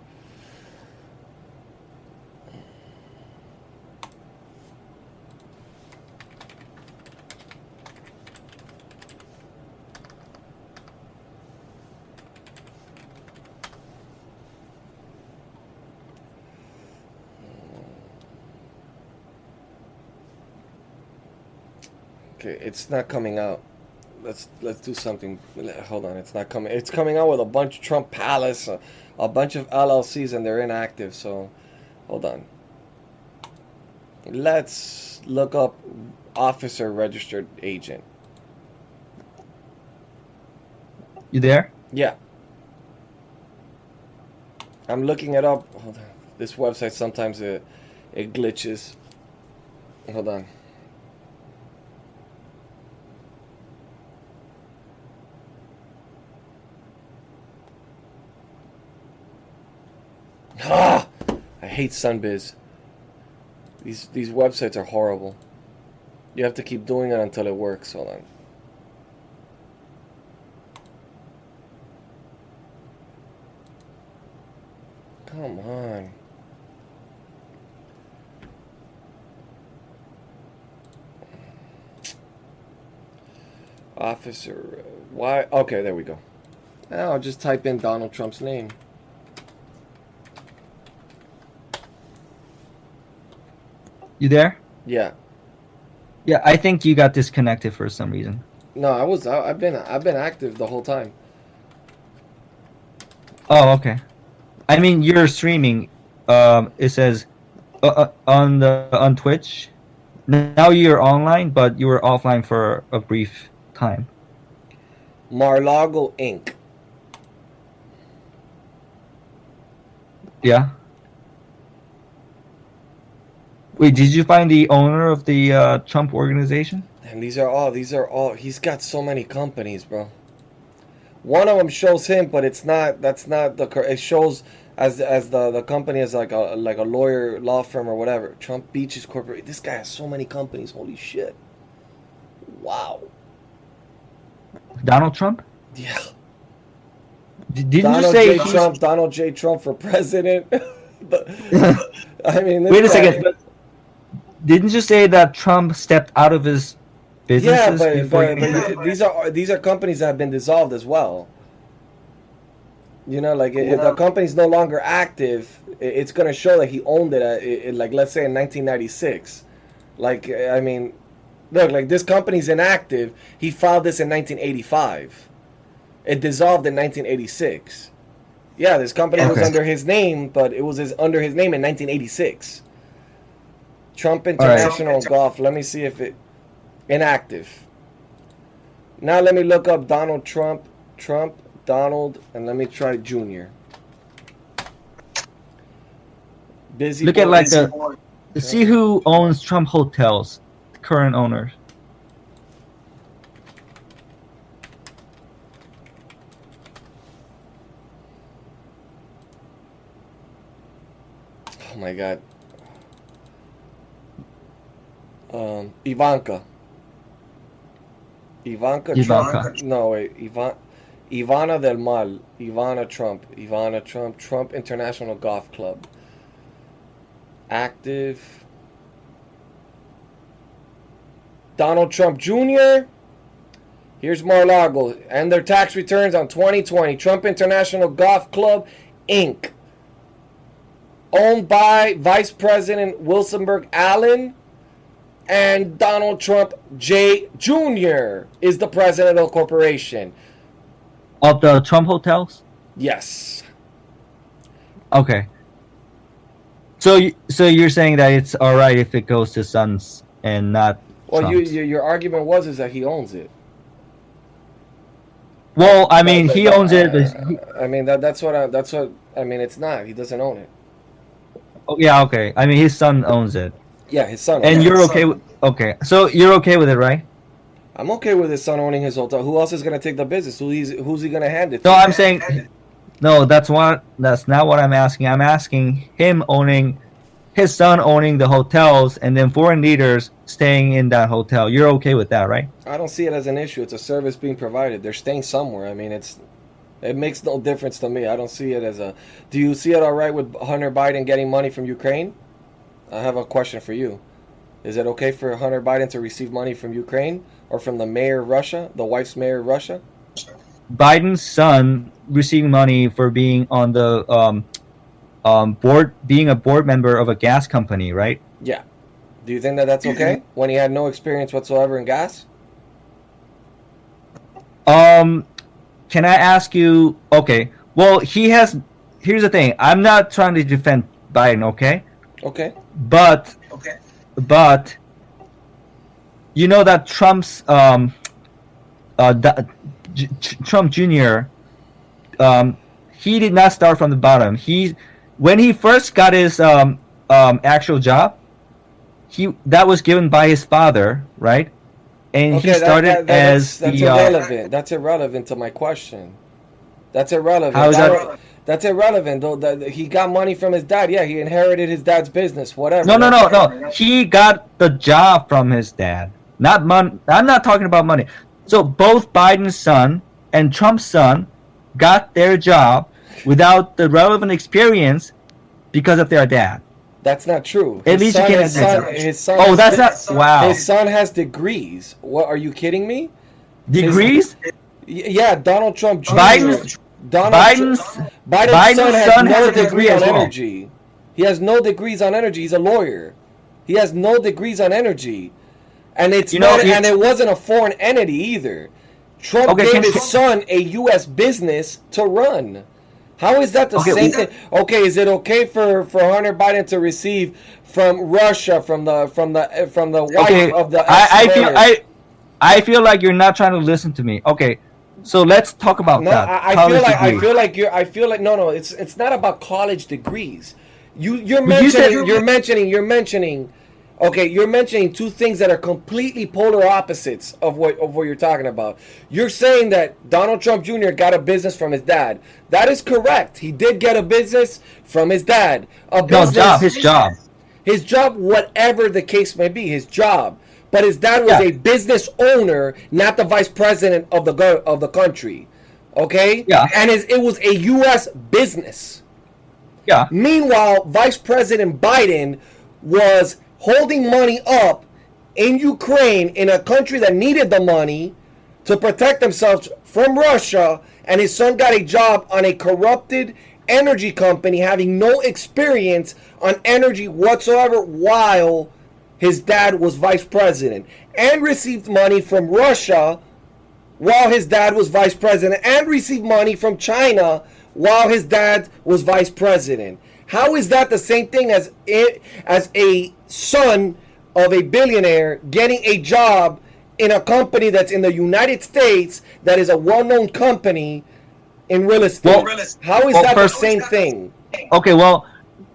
Okay, it's not coming out. Let's do something. Hold on, it's not coming. It's coming out with a bunch of Trump Palace, a bunch of LLCs, and they're inactive. So, hold on. Let's look up officer registered agent. You there? Yeah. I'm looking it up. Hold on. This website sometimes it glitches. Hold on. Ah! I hate Sunbiz. These websites are horrible. You have to keep doing it until it works. Hold on. Come on. Officer, why? Okay, there we go. Now I'll just type in Donald Trump's name. You there? Yeah. Yeah, I think you got disconnected for some reason. No, I've been active the whole time. Oh, okay. I mean, you're streaming. It says on Twitch. Now you're online, but you were offline for a brief time. Mar-Lago Inc. Yeah. Wait, did you find the owner of the Trump organization? And these are all. He's got so many companies, bro. One of them shows him, but it's not. That's not the. It shows as the company is like a lawyer, law firm or whatever. Trump Beaches Corporation. This guy has so many companies. Holy shit! Wow. Donald Trump? Yeah. Didn't you say Donald J. Trump for president? I mean, wait a second. But didn't you say that Trump stepped out of his businesses? Yeah, but these are companies that have been dissolved as well. You know, like if the company's no longer active, it's gonna show that he owned it. Like let's say in 1996. Like I mean, look, like this company's inactive. He filed this in 1985. It dissolved in 1986. Yeah, this company was under his name, but it was under his name in 1986. Trump International Golf. Let me see if it inactive. Now let me look up Donald Trump, Donald, and let me try Jr. Busy. Look at like see who owns Trump Hotels, the current owners. Oh my God. Ivanka Trump. No, wait. Ivana Del Mal. Ivana Trump. Trump International Golf Club. Active. Donald Trump Jr. Here's Mar-Lago. And their tax returns on 2020. Trump International Golf Club, Inc. Owned by Vice President Wilsonberg Allen. And Donald Trump J. Jr. is the president of the corporation. Of the Trump hotels? Yes. Okay. So you're saying that it's all right if it goes to Sons and not Well, Trump's. your argument is that he owns it. Well, I mean, he owns it. I mean, that's what I mean, it's not. He doesn't own it. Oh, yeah, okay. I mean, his son owns it. Yeah, his son. And you're okay with okay. So you're okay with it, right? I'm okay with his son owning his hotel. Who else is going to take the business? Who's he going to hand it to? No, I'm saying no, that's not what I'm asking. I'm asking him owning his son owning the hotels and then foreign leaders staying in that hotel. You're okay with that, right? I don't see it as an issue. It's a service being provided. They're staying somewhere. I mean, it makes no difference to me. I don't see it as a... Do you see it all right with Hunter Biden getting money from Ukraine? I have a question for you. Is it okay for Hunter Biden to receive money from Ukraine or from the mayor of Russia, the wife's mayor of Russia? Biden's son receiving money for being on the board, being a board member of a gas company, right? Yeah. Do you think that that's okay when he had no experience whatsoever in gas? Can I ask you? Okay. Well, he has. Here's the thing. I'm not trying to defend Biden. Okay. Okay. But you know that Trump's Trump Jr. He did not start from the bottom. When he first got his actual job, that was given by his father, right? And Okay, he started that's the irrelevant. That's irrelevant to my question. That's irrelevant. How is that? That's irrelevant. Though he got money from his dad. Yeah, he inherited his dad's business. Whatever. No. He got the job from his dad, not money. I'm not talking about money. So both Biden's son and Trump's son got their job without the relevant experience because of their dad. That's not true. At least you can admit that. His son. Oh, that's not. Wow. His son has degrees. What? Are you kidding me? Degrees? Yeah, Donald Trump Jr. Biden's Biden's son has no degree on as well. energy. He has no degrees on energy. He's a lawyer. He has no degrees on energy, and it's and it wasn't a foreign entity either. Trump gave his son a U.S. business to run. How is that the same thing? Okay, is it okay for Hunter Biden to receive from Russia, from the wife of the I feel like you're not trying to listen to me. Okay, so let's talk about that. I feel like no, it's not about college degrees. You're mentioning. Okay, you're mentioning two things that are completely polar opposites of what you're talking about. You're saying that Donald Trump Jr. got a business from his dad. That is correct. He did get a business from his dad. His job. His job, whatever the case may be, his job. But his dad was a business owner, not the vice president of the country. Okay? Yeah. And it was a U.S. business. Yeah. Meanwhile, Vice President Biden was holding money up in Ukraine, in a country that needed the money to protect themselves from Russia, and his son got a job on a corrupted energy company having no experience on energy whatsoever while his dad was vice president, and received money from Russia while his dad was vice president, and received money from China while his dad was vice president. How is that the same thing as a son of a billionaire getting a job in a company that's in the United States that is a well-known company in real estate? How is that the same thing? Okay, well,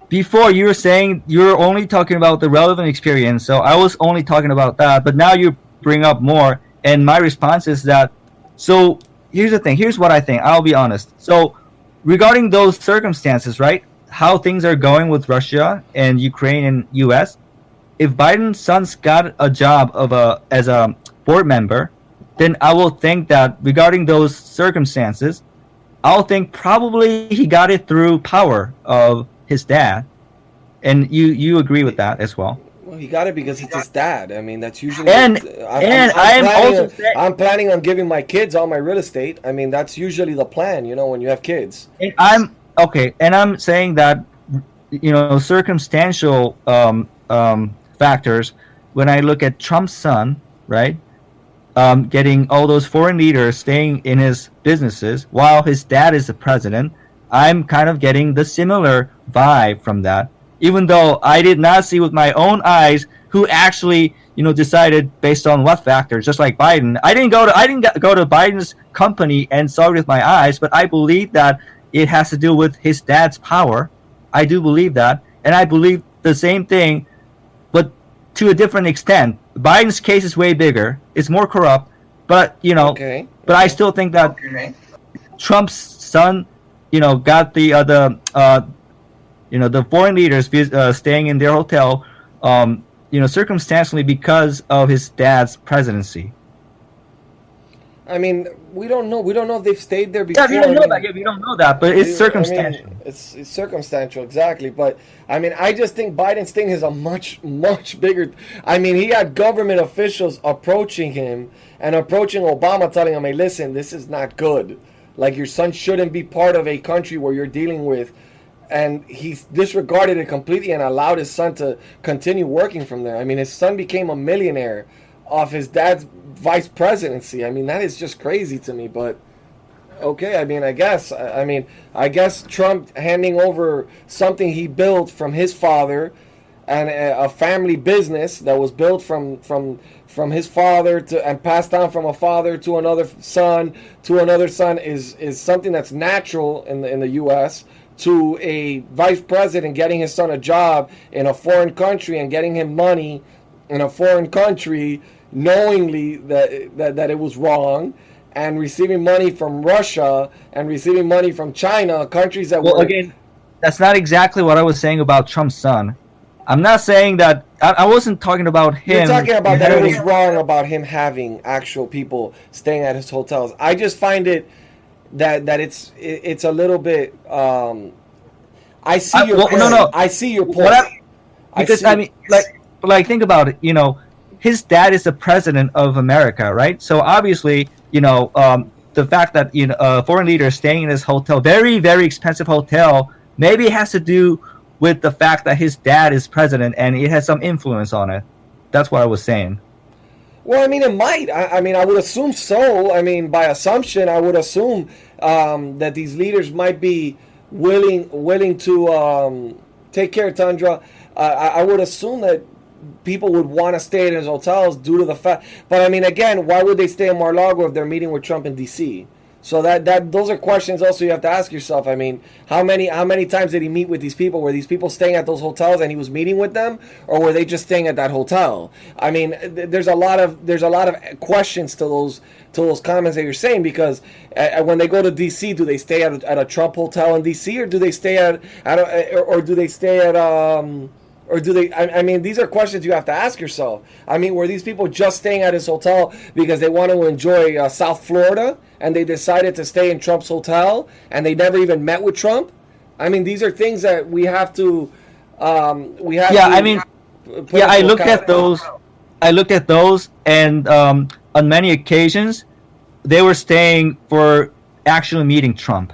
before you were saying you're only talking about the relevant experience, so I was only talking about that, but now you bring up more, and my response is that, so here's the thing, here's what I think, I'll be honest. So regarding those circumstances, right, how things are going with Russia and Ukraine and US, if Biden's son's got a job as a board member, then I will think that regarding those circumstances, I'll think probably he got it through power of his dad. And you agree with that as well. Well, he got it because it's his dad. I mean, that's usually. I'm planning on giving my kids all my real estate. I mean, that's usually the plan, when you have kids. And I'm saying that, circumstantial factors. When I look at Trump's son, right, getting all those foreign leaders staying in his businesses while his dad is the president, I'm kind of getting the similar vibe from that. Even though I did not see with my own eyes who actually, decided based on what factors, just like Biden. I didn't go to Biden's company and saw it with my eyes, but I believe that it has to do with his dad's power. I do believe that, and I believe the same thing, but to a different extent. Biden's case is way bigger. It's more corrupt, but but I still think that Trump's son, got the foreign leaders staying in their hotel, circumstantially because of his dad's presidency. I mean, we don't know. We don't know if they've stayed there before. Yeah, we don't know that. Yeah, we don't know that, but it's circumstantial. I mean, it's circumstantial, exactly. But I mean, I just think Biden's thing is a much bigger. I mean, he had government officials approaching him and approaching Obama, telling him, "Hey, listen, this is not good. Like, your son shouldn't be part of a country where you're dealing with." And he disregarded it completely and allowed his son to continue working from there. I mean, his son became a millionaire off his dad's vice presidency. I mean, that is just crazy to me. But okay, I mean, I guess Trump handing over something he built from his father and a family business that was built from his father and passed down from a father to another son is something that's natural in the U.S. To a vice president getting his son a job in a foreign country and getting him money in a foreign country, knowingly that it was wrong, and receiving money from Russia and receiving money from China, countries that were... Again, that's not exactly what I was saying about Trump's son. I'm not saying that... I wasn't talking about him... You're talking about that it was wrong about him having actual people staying at his hotels. I just find it that it's a little bit... I see your point. no. I see your point. What because see- I mean, like think about it. You know, his dad is the president of America, right? So obviously, you know, the fact that a foreign leader is staying in this hotel, very very expensive hotel, maybe it has to do with the fact that his dad is president and it has some influence on it. That's what I was saying. Well, I mean, it might. I mean, I would assume so. I mean, by assumption, I would assume that these leaders might be willing to take care of Tundra. I would assume that people would want to stay in his hotels due to the fact. But I mean, again, why would they stay in Mar-a-Lago if they're meeting with Trump in D.C.? So that those are questions also you have to ask yourself. I mean, how many times did he meet with these people? Were these people staying at those hotels and he was meeting with them, or were they just staying at that hotel? I mean, there's a lot of questions to those comments that you're saying, because when they go to D.C., do they stay at a Trump hotel in D.C. or do they stay at or do they? I mean, these are questions you have to ask yourself. I mean, were these people just staying at his hotel because they want to enjoy South Florida and they decided to stay in Trump's hotel and they never even met with Trump? I mean, these are things that we have to. I mean, I looked at those. I looked at those, and on many occasions, they were staying for actually meeting Trump.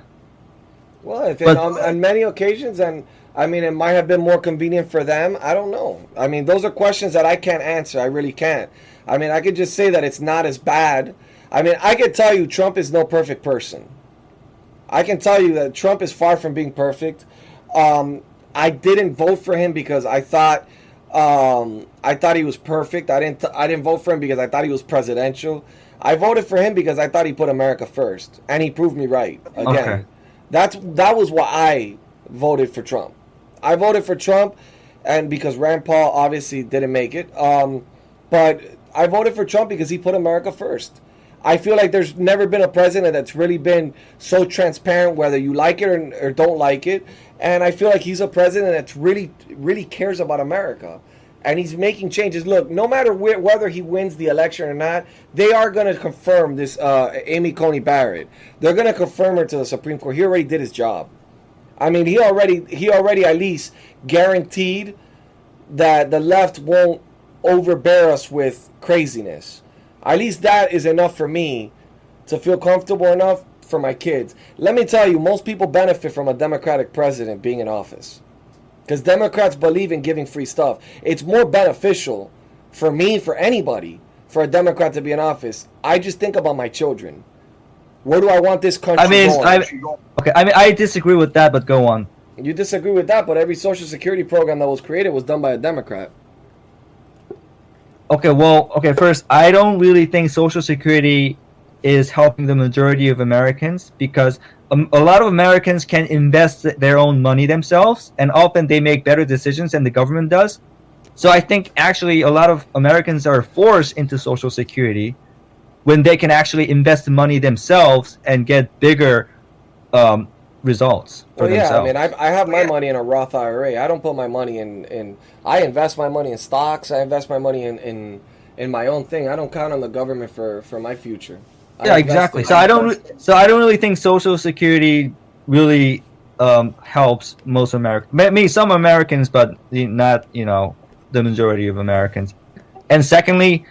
Well, on many occasions, and I mean, it might have been more convenient for them. I don't know. I mean, those are questions that I can't answer. I really can't. I mean, I could just say that it's not as bad. I mean, I could tell you Trump is no perfect person. I can tell you that Trump is far from being perfect. I didn't vote for him because I thought he was perfect. I didn't vote for him because I thought he was presidential. I voted for him because I thought he put America first, and he proved me right again. Okay. That was why I voted for Trump. I voted for Trump, and because Rand Paul obviously didn't make it. But I voted for Trump because he put America first. I feel like there's never been a president that's really been so transparent, whether you like it or don't like it. And I feel like he's a president that's really cares about America. And he's making changes. Look, no matter whether he wins the election or not, they are going to confirm this Amy Coney Barrett. They're going to confirm her to the Supreme Court. He already did his job. I mean, he already at least guaranteed that the left won't overbear us with craziness. At least that is enough for me to feel comfortable enough for my kids. Let me tell you, most people benefit from a Democratic president being in office, because Democrats believe in giving free stuff. It's more beneficial for me, for anybody, for a Democrat to be in office. I just think about my children. Where do I want this country going? I disagree with that, but go on. You disagree with that, but every Social Security program that was created was done by a Democrat. First, I don't really think Social Security is helping the majority of Americans, because a lot of Americans can invest their own money themselves, and often they make better decisions than the government does. So I think actually a lot of Americans are forced into Social Security when they can actually invest the money themselves and get bigger results for themselves. I mean, I have my money in a Roth IRA. I don't put my money in I invest my money in stocks. I invest my money in my own thing. I don't count on the government for my future. Yeah, exactly. So I don't really think Social Security really helps most Americans. I mean, some Americans, but not the majority of Americans. And secondly,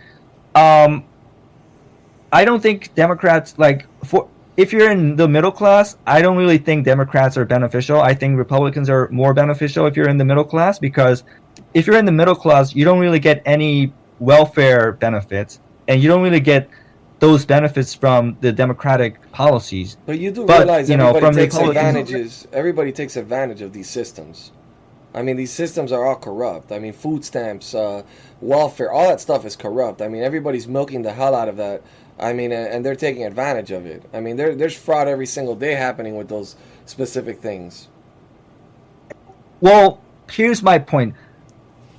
I don't think Democrats, if you're in the middle class, I don't really think Democrats are beneficial. I think Republicans are more beneficial if you're in the middle class, because if you're in the middle class, you don't really get any welfare benefits, and you don't really get those benefits from the Democratic policies. But you do realize from everybody takes advantage of these systems. I mean, these systems are all corrupt. I mean, food stamps, welfare, all that stuff is corrupt. I mean, everybody's milking the hell out of that. I mean, and they're taking advantage of it. I mean, there's fraud every single day happening with those specific things. Well, here's my point.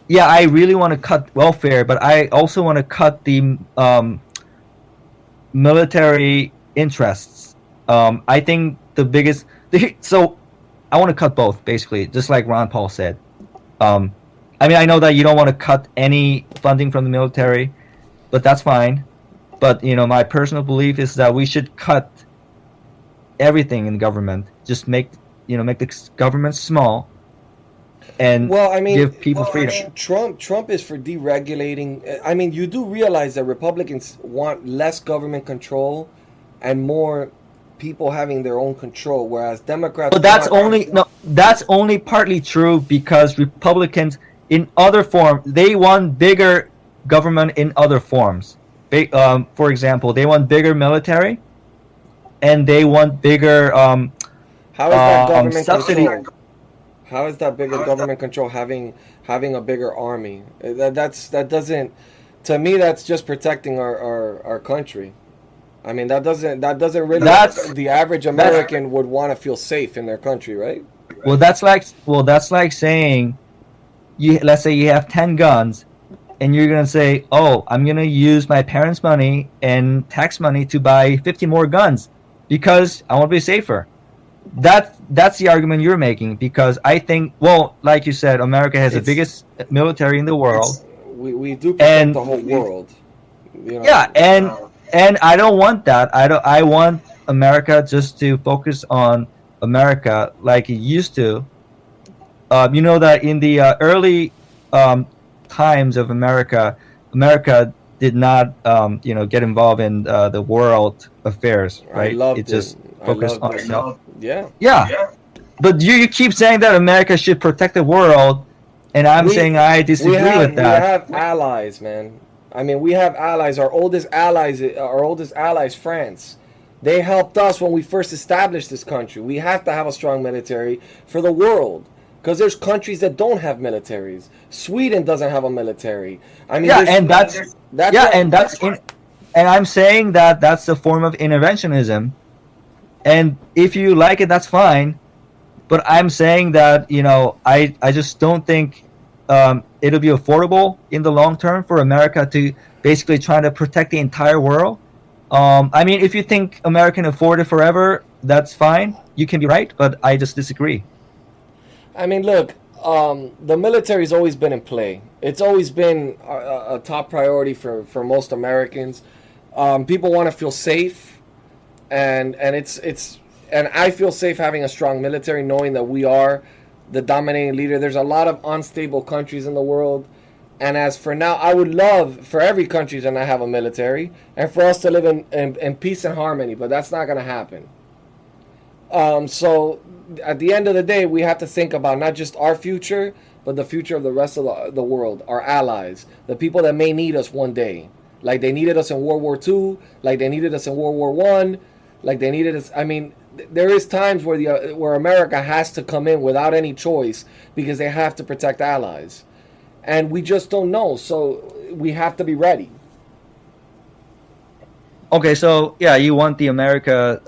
Yeah, I really want to cut welfare, but I also want to cut the military interests. I think the biggest... So, I want to cut both, basically, just like Ron Paul said. I mean, I know that you don't want to cut any funding from the military, but that's fine. But, my personal belief is that we should cut everything in government. Just make make the government small and Well, I mean, give people freedom. Trump is for deregulating. I mean, you do realize that Republicans want less government control and more people having their own control, whereas Democrats. But that's only partly true because Republicans in other forms they want bigger government in other forms. For example, they want bigger military, and they want bigger How is that government subsidy. control? How is that bigger government control having a bigger army? That doesn't. To me, that's just protecting our country. I mean, that doesn't really. The average American would want to feel safe in their country, right? Well, that's like saying, let's say you have 10 guns, and you're gonna say, oh, I'm gonna use my parents' money and tax money to buy 50 more guns because I want to be safer. That's the argument you're making, because I think, well, like you said, America has the biggest military in the world. We do protect the whole world. Yeah, and I don't want that. I want America just to focus on America like it used to. You know that in the early times of America did not get involved in the world affairs, right? It just focused on itself. Yeah. But you keep saying that America should protect the world, and I'm saying I disagree with that. We have allies, man. I mean, we have allies. Our oldest allies, France. They helped us when we first established this country. We have to have a strong military for the world, because there's countries that don't have militaries. Sweden doesn't have a military. I mean, and I'm saying that that's a form of interventionism. And if you like it, that's fine. But I'm saying that, I just don't think it'll be affordable in the long term for America to basically try to protect the entire world. I mean, if you think America can afford it forever, that's fine. You can be right, but I just disagree. I mean, look, the military's always been in play. It's always been a top priority for most Americans. People want to feel safe, and I feel safe having a strong military, knowing that we are the dominating leader. There's a lot of unstable countries in the world, and as for now, I would love for every country to not have a military and for us to live in peace and harmony, but that's not going to happen. So at the end of the day, we have to think about not just our future, but the future of the rest of the world, our allies, the people that may need us one day, like they needed us in World War II, like they needed us in World War I, like they needed us. I mean, there is times where America has to come in without any choice because they have to protect allies, and we just don't know. So we have to be ready. Okay, so yeah, you want the American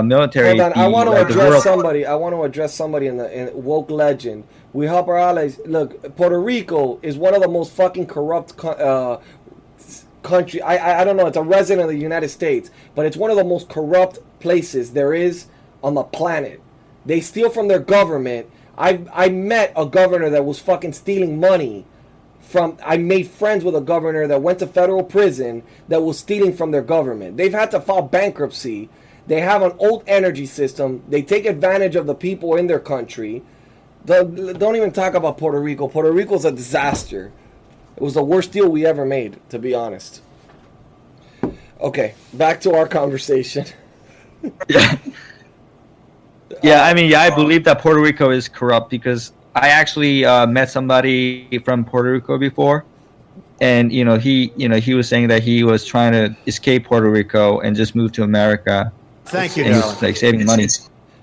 military. Hold on, I want to like address somebody. I want to address somebody in woke legend. We help our allies. Look, Puerto Rico is one of the most fucking corrupt country. I don't know. It's a resident of the United States, but it's one of the most corrupt places there is on the planet. They steal from their government. I met a governor that was fucking stealing money. I made friends with a governor that went to federal prison that was stealing from their government. They've had to file bankruptcy. They have an old energy system. They take advantage of the people in their country. Don't even talk about Puerto Rico. Puerto Rico's a disaster. It was the worst deal we ever made, to be honest. Okay, back to our conversation. Yeah. Yeah, I mean, yeah, I believe that Puerto Rico is corrupt because I actually met somebody from Puerto Rico before, and he was saying that he was trying to escape Puerto Rico and just move to America. Thank you, and darling. he's like saving money.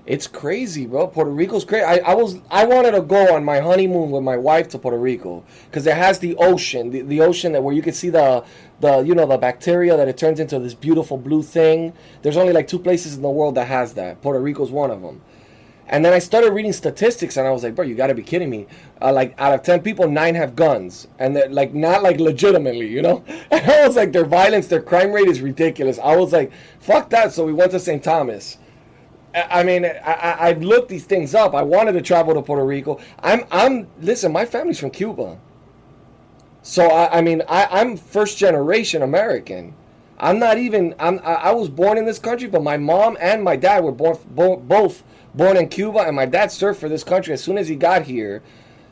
It's crazy, bro. Puerto Rico's crazy. I wanted to go on my honeymoon with my wife to Puerto Rico because it has the ocean, the ocean where you can see the bacteria that it turns into this beautiful blue thing. There's only like 2 places in the world that has that. Puerto Rico's one of them. And then I started reading statistics, and I was like, bro, you got to be kidding me. Like, out of 10 people, 9 have guns. And they're, like, not, like, legitimately, And I was like, their violence, their crime rate is ridiculous. I was like, fuck that. So we went to St. Thomas. I mean, I've looked these things up. I wanted to travel to Puerto Rico. Listen, my family's from Cuba. So, I'm first generation American. I was born in this country, but my mom and my dad were both born in Cuba, and my dad served for this country as soon as he got here.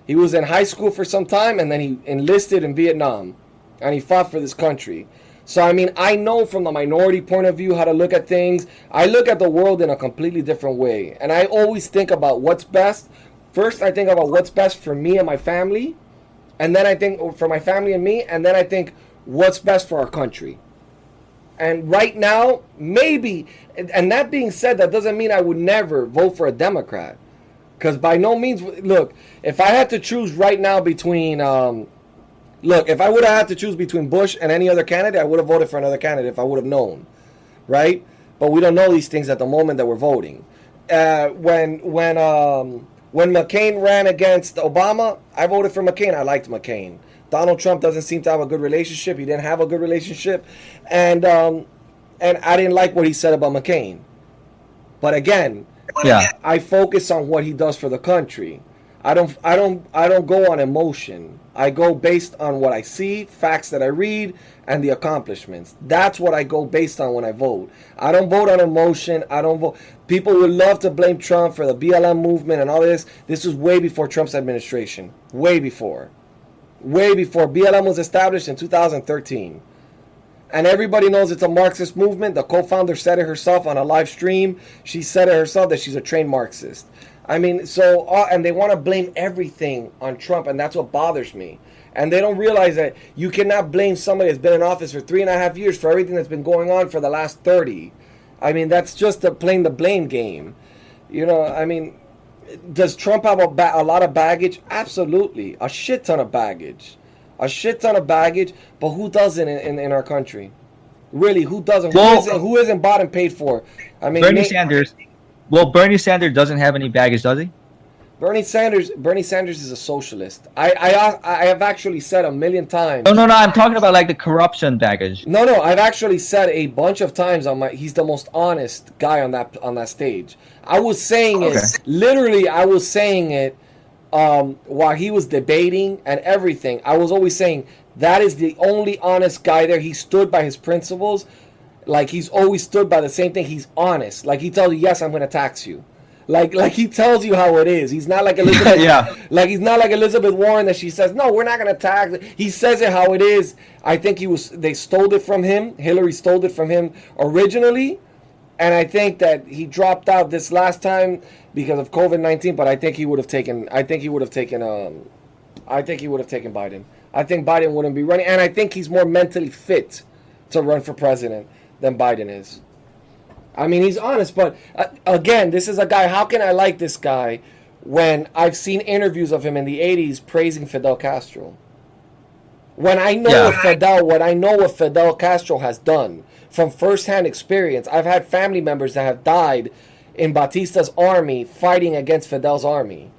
He was in high school for some time, and then he enlisted in Vietnam, and he fought for this country. So, I mean, I know from the minority point of view how to look at things. I look at the world in a completely different way, and I always think about what's best. First, I think about what's best for me and my family, and then I think for my family and me, and then I think what's best for our country. And right now, maybe, and that being said, that doesn't mean I would never vote for a Democrat. Because by no means, look, if I had to choose right now between, if I would have had to choose between Bush and any other candidate, I would have voted for another candidate if I would have known, right? But we don't know these things at the moment that we're voting. When McCain ran against Obama, I voted for McCain. I liked McCain. Donald Trump doesn't seem to have a good relationship. He didn't have a good relationship, and I didn't like what he said about McCain. But again, I focus on what he does for the country. I don't go on emotion. I go based on what I see, facts that I read, and the accomplishments. That's what I go based on when I vote. I don't vote on emotion. I don't vote. People would love to blame Trump for the BLM movement and all this. This was way before Trump's administration. Way before. Way before. BLM was established in 2013. And everybody knows it's a Marxist movement. The co-founder said it herself on a live stream. She said it herself that she's a trained Marxist. I mean, so, and they want to blame everything on Trump, and that's what bothers me. And they don't realize that you cannot blame somebody that's been in office for 3.5 years for everything that's been going on for the last 30. I mean, that's just playing the blame game. You know, I mean, does Trump have a lot of baggage? Absolutely. A shit ton of baggage. A shit ton of baggage, but who doesn't in our country? Really, who doesn't? Who isn't bought and paid for? I mean, Bernie Sanders. Well, Bernie Sanders doesn't have any baggage, does he? Bernie Sanders is a socialist. I have actually said a million times. No, I'm talking about like the corruption baggage. No, I've actually said a bunch of times he's the most honest guy on that stage. I was saying it, literally I was saying it while he was debating and everything. I was always saying that is the only honest guy there. He stood by his principles. Like, he's always stood by the same thing. He's honest. Like, he tells you, yes, I'm going to tax you. Like he tells you how it is. He's not like Elizabeth. Like, he's not like Elizabeth Warren that she says, no, we're not going to tax. He says it how it is. I think they stole it from him. Hillary stole it from him originally. And I think that he dropped out this last time because of COVID-19. But I think he would have taken Biden. I think Biden wouldn't be running. And I think he's more mentally fit to run for president than Biden is. I mean, he's honest, but again, this is a guy, how can I like this guy when I've seen interviews of him in the 80s praising Fidel Castro? When I know what Fidel Castro has done from firsthand experience. I've had family members that have died in Batista's army fighting against Fidel's army.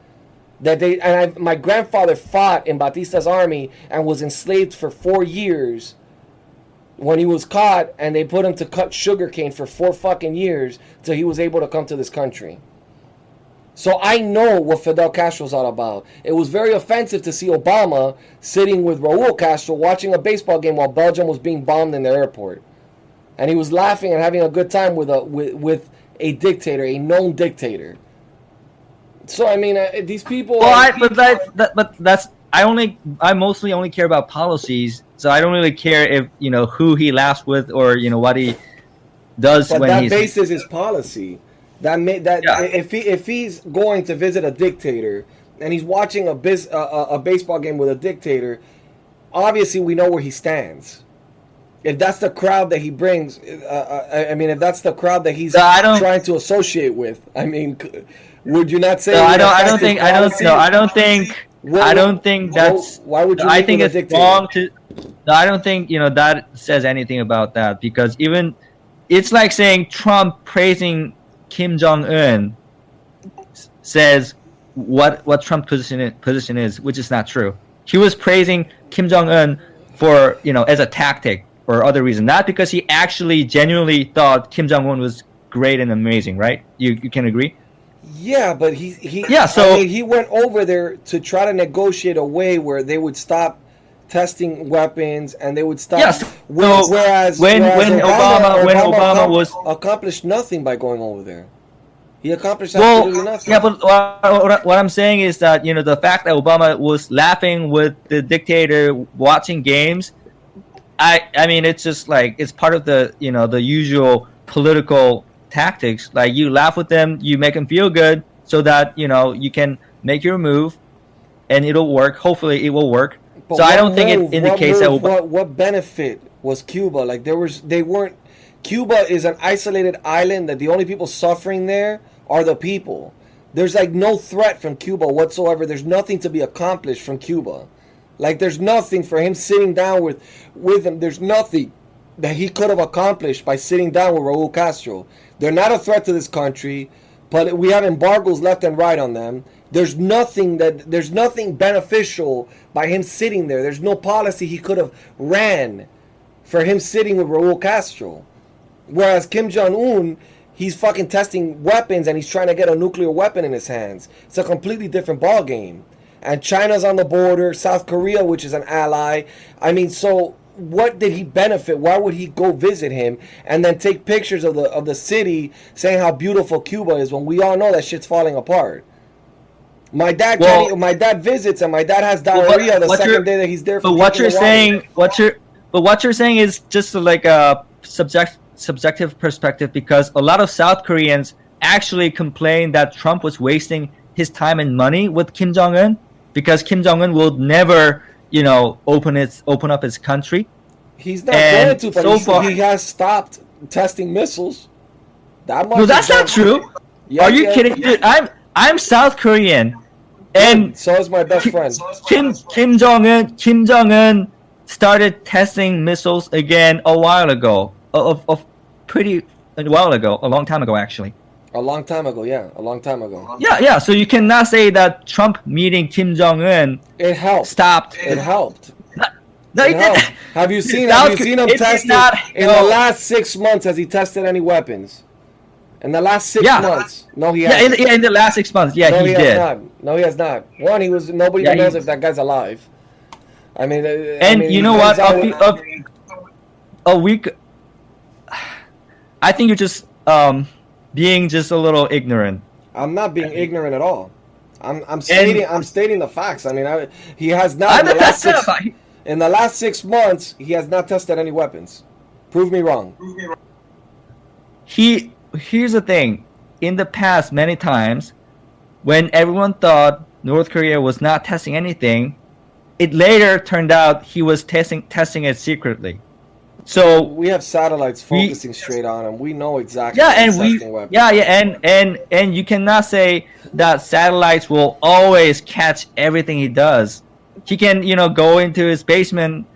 My grandfather fought in Batista's army and was enslaved for 4 years. When he was caught, and they put him to cut sugarcane for 4 fucking years till he was able to come to this country. So I know what Fidel Castro's all about. It was very offensive to see Obama sitting with Raul Castro watching a baseball game while Belgium was being bombed in the airport. And he was laughing and having a good time with a dictator, a known dictator. So, I mean, these people... Well, I mostly only care about policies, so I don't really care if who he laughs with or what he does but when that he's. bases his policy. If he's going to visit a dictator and he's watching a baseball game with a dictator, obviously we know where he stands. If that's the crowd that he brings, if that's the crowd that he's trying to associate with, I mean, would you not say? No, I don't think that's. Why would you? I think it's wrong to. No, I don't think that says anything about that, because even it's like saying Trump praising Kim Jong-un says what Trump's position is, which is not true. He was praising Kim Jong-un for as a tactic or other reason, not because he actually genuinely thought Kim Jong-un was great and amazing, right? You can agree? Yeah, but he went over there to try to negotiate a way where they would stop testing weapons, and they would stop. Yes. Whereas when Obama was accomplished nothing by going over there. He accomplished well, absolutely nothing. yeah, but what I'm saying is that the fact that Obama was laughing with the dictator watching games, I mean it's just like it's part of the the usual political tactics. Like you laugh with them, you make them feel good, so that you can make your move, and it'll work. Hopefully, it will work. But so I don't think it indicates that what benefit was Cuba? Like they weren't. Cuba is an isolated island that the only people suffering there are the people. There's like no threat from Cuba whatsoever. There's nothing to be accomplished from Cuba. Like there's nothing for him sitting down with him. There's nothing that he could have accomplished by sitting down with Raul Castro. They're not a threat to this country, but we have embargoes left and right on them. There's nothing beneficial by him sitting there. There's no policy he could have ran for him sitting with Raul Castro. Whereas Kim Jong-un, he's fucking testing weapons and he's trying to get a nuclear weapon in his hands. It's a completely different ball game. And China's on the border, South Korea, which is an ally. I mean, so what did he benefit? Why would he go visit him and then take pictures of the city saying how beautiful Cuba is when we all know that shit's falling apart? My dad visits and my dad has diarrhea the second day that he's there. But what you're saying is just like a subjective perspective, because a lot of South Koreans actually complain that Trump was wasting his time and money with Kim Jong-un, because Kim Jong-un will never, open up his country. He's not going to, but he has stopped testing missiles. No, that's not true. Yeah, are you kidding, dude? I'm South Korean, and so is my best friend. Kim Jong-un started testing missiles again a while ago. A long time ago, actually. A long time ago, yeah. A long time ago. Yeah. So you cannot say that Trump meeting Kim Jong-un stopped. It helped. No, it helped. didn't. Have you seen him testing in the last 6 months? Has he tested any weapons? In the last 6 months? No, he hasn't. In the last 6 months, yeah, he did. No, he has not. One, nobody knows if that guy's alive. I mean, you know what? A week. I think you're just being just a little ignorant. I'm not being ignorant at all. I'm stating the facts. I mean, he has not in the last 6 months he has not tested any weapons. Prove me wrong. Here's the thing. In the past, many times, when everyone thought North Korea was not testing anything, it later turned out he was testing it secretly. So we have satellites focusing straight on him. We know exactly. And you cannot say that satellites will always catch everything he does. He can, go into his basement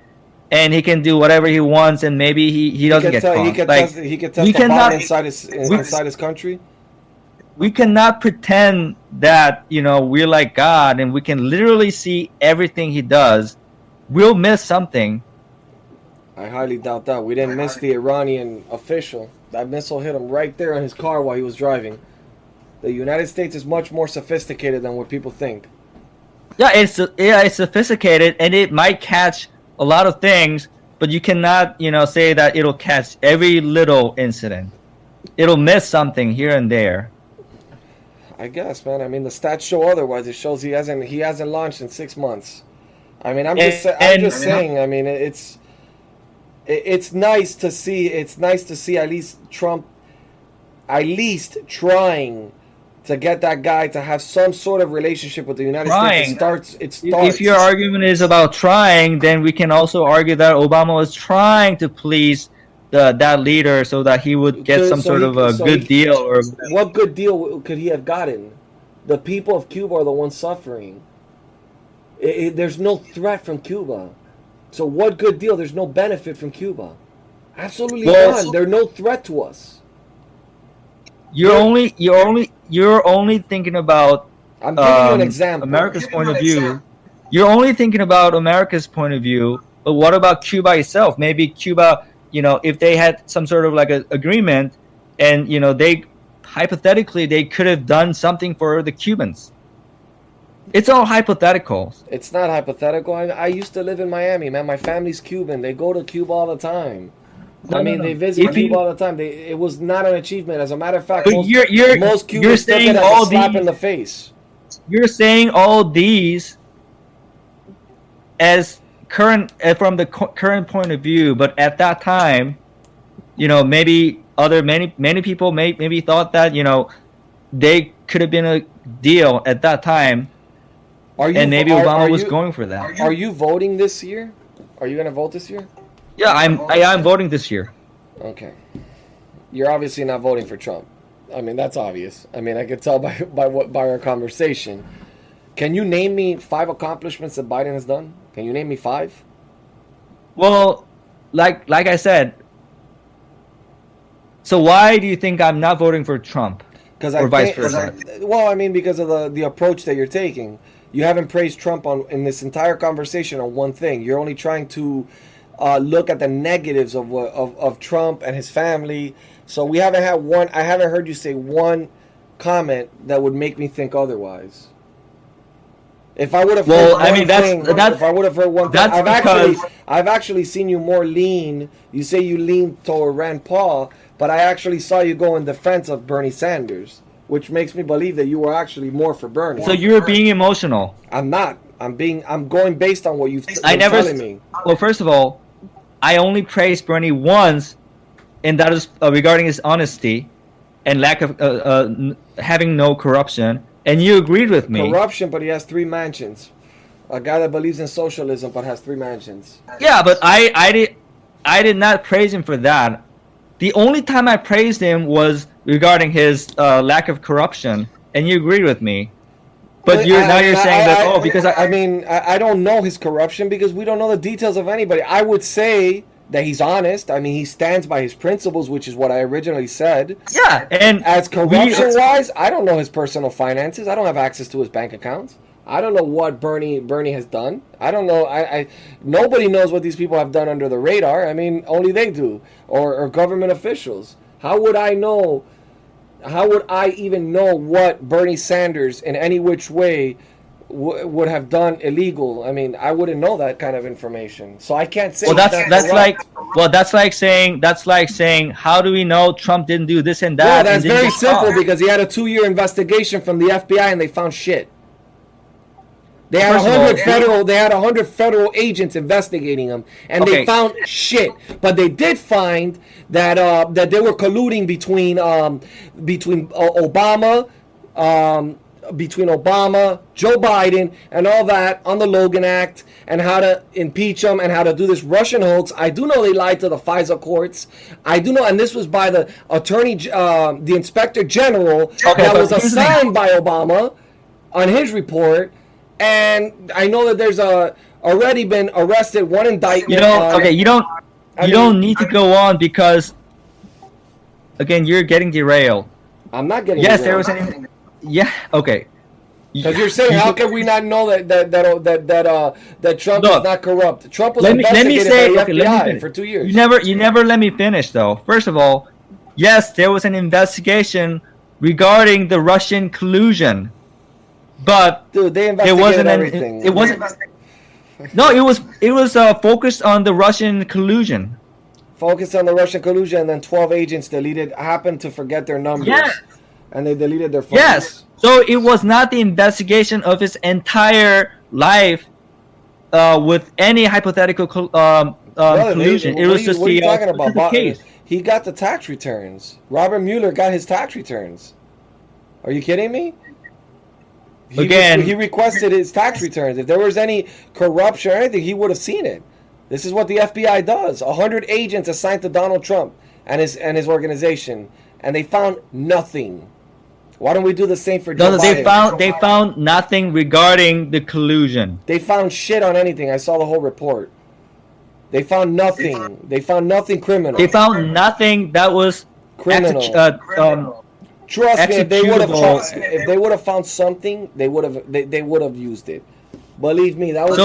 and he can do whatever he wants, and maybe he doesn't get caught. He can test a bomb inside his country. We cannot pretend that we're like God and we can literally see everything he does. We'll miss something. I highly doubt that. We didn't miss the Iranian official. That missile hit him right there in his car while he was driving. The United States is much more sophisticated than what people think. Yeah, it's sophisticated, and it might catch a lot of things, but you cannot, say that it'll catch every little incident. It'll miss something here and there. I guess, man. I mean, the stats show otherwise. It shows he hasn't launched in 6 months. I mean, I'm just saying. I mean, it's nice to see. It's nice to see at least Trump, trying to get that guy to have some sort of relationship with the United States. It starts. If your argument is about trying, then we can also argue that Obama was trying to please that leader so that he would get some sort of a good deal. Or what good deal could he have gotten? The people of Cuba are the ones suffering. There's no threat from Cuba. So what good deal? There's no benefit from Cuba. Absolutely none. They're no threat to us. You're only thinking about I'm giving you an example. America's point of view. You're only thinking about America's point of view, but what about Cuba itself? Maybe Cuba, if they had some sort of like an agreement, and they hypothetically they could have done something for the Cubans. It's all hypotheticals. It's not hypothetical. I used to live in Miami, man. My family's Cuban. They go to Cuba all the time. They visit Cuba all the time. It was not an achievement. As a matter of fact, But most you're Cubans took saying it as all a slap these, in the face. You're saying all these as current from the current point of view, but at that time, maybe many people maybe thought that they could have been a deal at that time, and maybe Obama was going for that. Are you voting this year? Are you going to vote this year? Yeah, I'm voting this year. Okay. You're obviously not voting for Trump. I mean, that's obvious. I mean, I could tell by our conversation. Can you name me 5 accomplishments that Biden has done? Can you name me 5? Well, like I said, so why do you think I'm not voting for Trump? Or vice versa? Well, I mean, because of the approach that you're taking. You haven't praised Trump in this entire conversation on one thing. You're only trying to look at the negatives of Trump and his family. So we haven't had one. I haven't heard you say one comment that would make me think otherwise. If I would have heard if I would have heard one thing, I've actually seen you more lean. You say you lean toward Rand Paul, but I actually saw you go in defense of Bernie Sanders, which makes me believe that you were actually more for Bernie. So you're being emotional. I'm not. I'm going based on what you've been telling me. Well, first of all, I only praised Bernie once, and that is regarding his honesty and lack of having no corruption. And you agreed with me. Corruption, but he has 3 mansions. A guy that believes in socialism but has 3 mansions. Yeah, but I did not praise him for that. The only time I praised him was regarding his lack of corruption, and you agreed with me. But you're saying that I don't know his corruption because we don't know the details of anybody. I would say that he's honest. I mean, he stands by his principles, which is what I originally said. Yeah, and as corruption-wise, I don't know his personal finances. I don't have access to his bank accounts. I don't know what Bernie has done. I don't know. Nobody knows what these people have done under the radar. I mean, only they do, or government officials. How would I know? How would I even know what Bernie Sanders, in any which way, would have done illegal? I mean, I wouldn't know that kind of information, so I can't say. Well, that's like saying, how do we know Trump didn't do this and that? Yeah, that's very simple because he had a 2-year investigation from the FBI and they found shit. They had 100 federal agents investigating him, and they found shit. But they did find that that they were colluding between Obama, Joe Biden, and all that on the Logan Act, and how to impeach him and how to do this Russian hoax. I do know they lied to the FISA courts. I do know, and this was by the the Inspector General that was assigned by Obama on his report. And I know that there's already been arrested, 1 indictment. You don't need to go on because, again, you're getting derailed. I'm not getting derailed. There was anything. Yeah. Okay. Because you're saying, how can we not know that Trump is not corrupt? Trump was investigated by the FBI for 2 years. You never let me finish, though. First of all, yes, there was an investigation regarding the Russian collusion. But dude, they investigated everything. It wasn't. No, it was focused on the Russian collusion. Focused on the Russian collusion, and then 12 agents happened to forget their numbers. Yes. And they deleted their phones. Yes. So it was not the investigation of his entire life with any hypothetical collusion. It was just what are you talking the about? case. He got the tax returns. Robert Mueller got his tax returns. Are you kidding me? He requested his tax returns. If there was any corruption or anything, he would have seen it. This is what the FBI does. 100 agents assigned to Donald Trump and his organization, and they found nothing. Why don't we do the same for Joe Biden? They found nothing regarding the collusion. They found shit on anything. I saw the whole report. They found nothing. They found nothing criminal. They found nothing that was criminal. Trust me, if they would have found something, they would have used it. Believe me, that was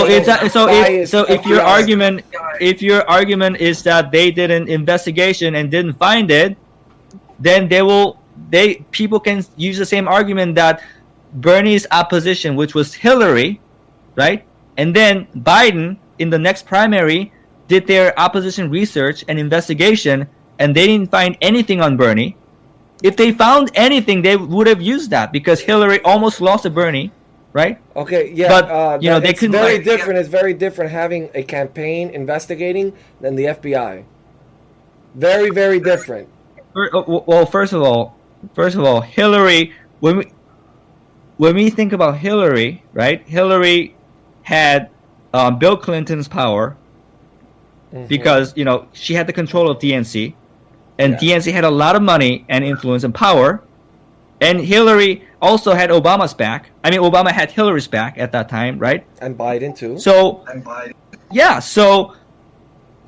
if your argument is that they did an investigation and didn't find it, then people can use the same argument that Bernie's opposition, which was Hillary, right? And then Biden in the next primary did their opposition research and investigation, and they didn't find anything on Bernie. If they found anything, they would have used that because Hillary almost lost to Bernie, right? Okay, yeah, But, they it's couldn't. very different. It's very different having a campaign investigating than the FBI. Very, very different. Well, first of all, Hillary. When we think about Hillary, right? Hillary had Bill Clinton's power because she had the control of DNC, and DNC had a lot of money and influence and power, and Hillary also had Obama's back. I mean, Obama had Hillary's back at that time, right? And Biden too.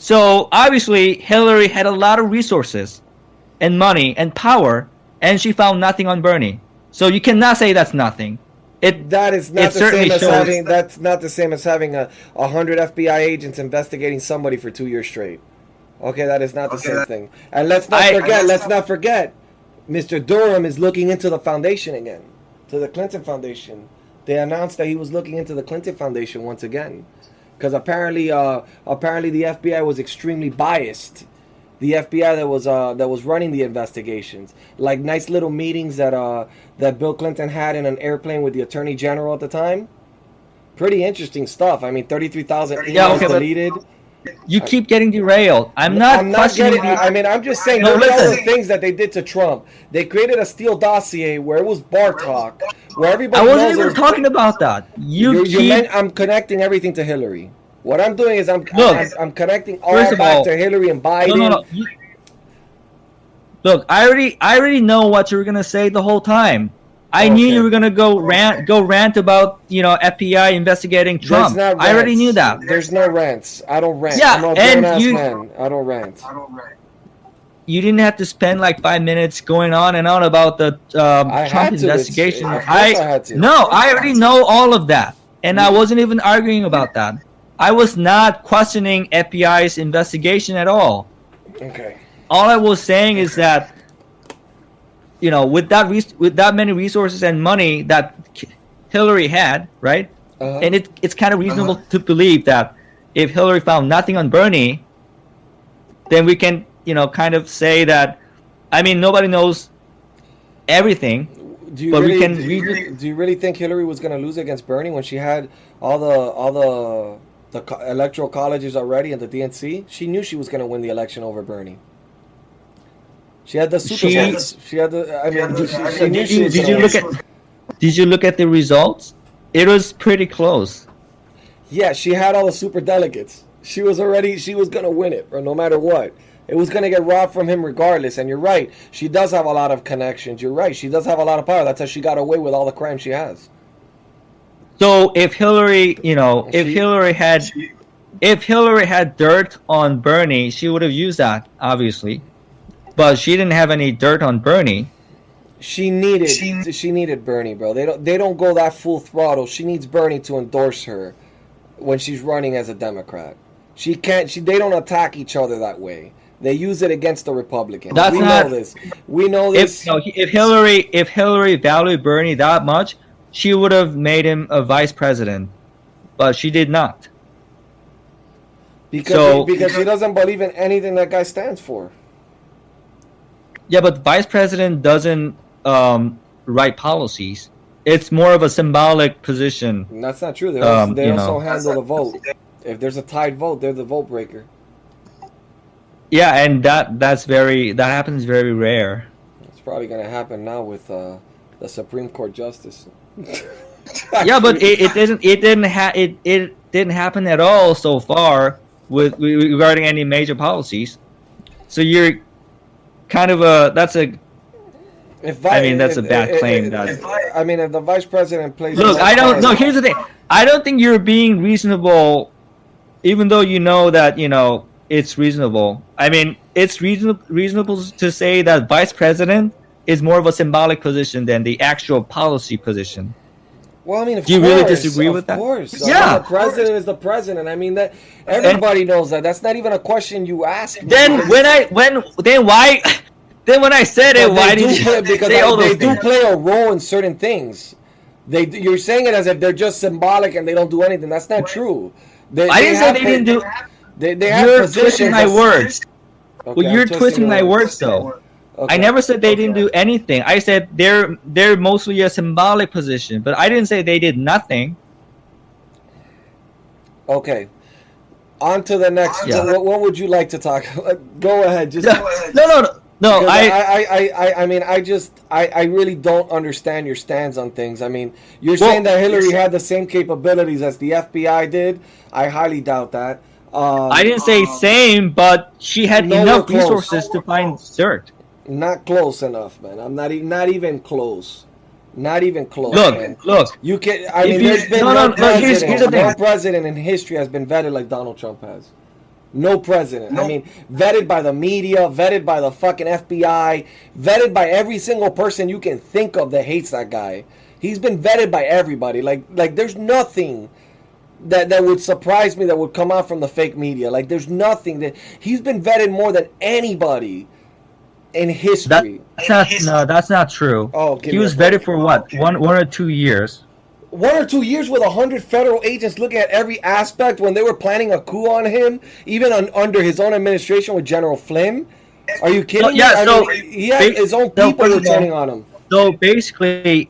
So obviously Hillary had a lot of resources and money and power, and she found nothing on Bernie. So you cannot say that's nothing. That is not the same as having. That's not the same as having 100 FBI agents investigating somebody for 2 years straight. Okay, that is not the same thing. And let's not forget, Mr. Durham is looking into the foundation again, to the Clinton Foundation. They announced that he was looking into the Clinton Foundation once again, because apparently the FBI was extremely biased. The FBI that was running the investigations, like nice little meetings that Bill Clinton had in an airplane with the Attorney General at the time. Pretty interesting stuff. I mean, 33,000 emails deleted. You keep getting derailed. I'm not questioning. I'm just saying. No, look at all the things that they did to Trump. They created a Steele dossier where it was Bartok, where everybody. I wasn't even talking about that. I'm connecting everything to Hillary. What I'm doing is I'm connecting all back to Hillary and Biden. No. Look, I already know what you were gonna say the whole time. I knew you were gonna go rant about FBI investigating Trump. I already knew that. There's no rants. I don't rant. Yeah, I'm a and man. I don't rant. You didn't have to spend like 5 minutes going on and on about the Trump investigation. Of course I had to. No, I already know all of that, and I wasn't even arguing about that. I was not questioning FBI's investigation at all. Okay. All I was saying is that, with that many resources and money that Hillary had, right? And it's kind of reasonable to believe that if Hillary found nothing on Bernie, then we can, kind of say that. I mean, nobody knows everything. Do you really think Hillary was going to lose against Bernie when she had all the electoral colleges already and the DNC? She knew she was going to win the election over Bernie. She had the super votes. She had the. I mean, she knew she was going to win. Did you look at the results? It was pretty close. Yeah, she had all the super delegates. She was going to win it, or no matter what. It was going to get robbed from him regardless. And you're right. She does have a lot of connections. You're right. She does have a lot of power. That's how she got away with all the crime she has. So if Hillary, if Hillary had dirt on Bernie, she would have used that, obviously. But she didn't have any dirt on Bernie. She needed Bernie, bro. They don't go that full throttle. She needs Bernie to endorse her when she's running as a Democrat. They don't attack each other that way. They use it against the Republicans. We know this. If Hillary valued Bernie that much, she would have made him a vice president, but she did not. Because she doesn't believe in anything that guy stands for. Yeah, but vice president doesn't write policies. It's more of a symbolic position. And that's not true. They also handle the vote. If there's a tied vote, they're the vote breaker. Yeah, and that happens very rare. It's probably going to happen now with the Supreme Court justice. Yeah, but it didn't happen at all so far regarding any major policies. So you're kind of that's a bad claim. If the vice president plays. Look, here's the thing. I don't think you're being reasonable, even though you know that it's reasonable. I mean, it's reasonable to say that vice president is more of a symbolic position than the actual policy position. Well, I mean, do you really disagree with that? Of course. Yeah. The president is the president. I mean, that everybody knows that. That's not even a question you ask. Then when I said it, why did you say all those things? They do play a role in certain things. You're saying it as if they're just symbolic and they don't do anything. That's not true. I didn't say they didn't do. They have You're positions. twisting my words. Okay, Well, you're I'm twisting my your words, though. Okay. I never said they didn't do anything. I said they're mostly a symbolic position, but I didn't say they did nothing. Okay. On to the next. Yeah. What would you like to talk about? Go ahead. Just No. I mean, I really don't understand your stance on things. I mean, you're saying that Hillary had the same capabilities as the FBI did. I highly doubt that. I didn't say same, but she had Nowhere enough close. resources to find dirt. Not close enough, man. I'm not even close. Not even close. Look, man. look. You can. I If mean, you- there's been no, no no, president. here's the thing. No president in history has been vetted like Donald Trump has. No president. I mean, vetted by the media, vetted by the fucking FBI, vetted by every single person you can think of that hates that guy. He's been vetted by everybody. Like there's nothing that would surprise me that would come out from the fake media. Like there's nothing that he's been vetted more than anybody in history. That's not true. Oh, give he me was a vetted for what? One or 2 years. 1 or 2 years with 100 federal agents looking at every aspect when they were planning a coup on him, even under his own administration with General Flynn. Are you kidding me? Yeah, I so mean, he had his own people first of all, turning on him. So basically,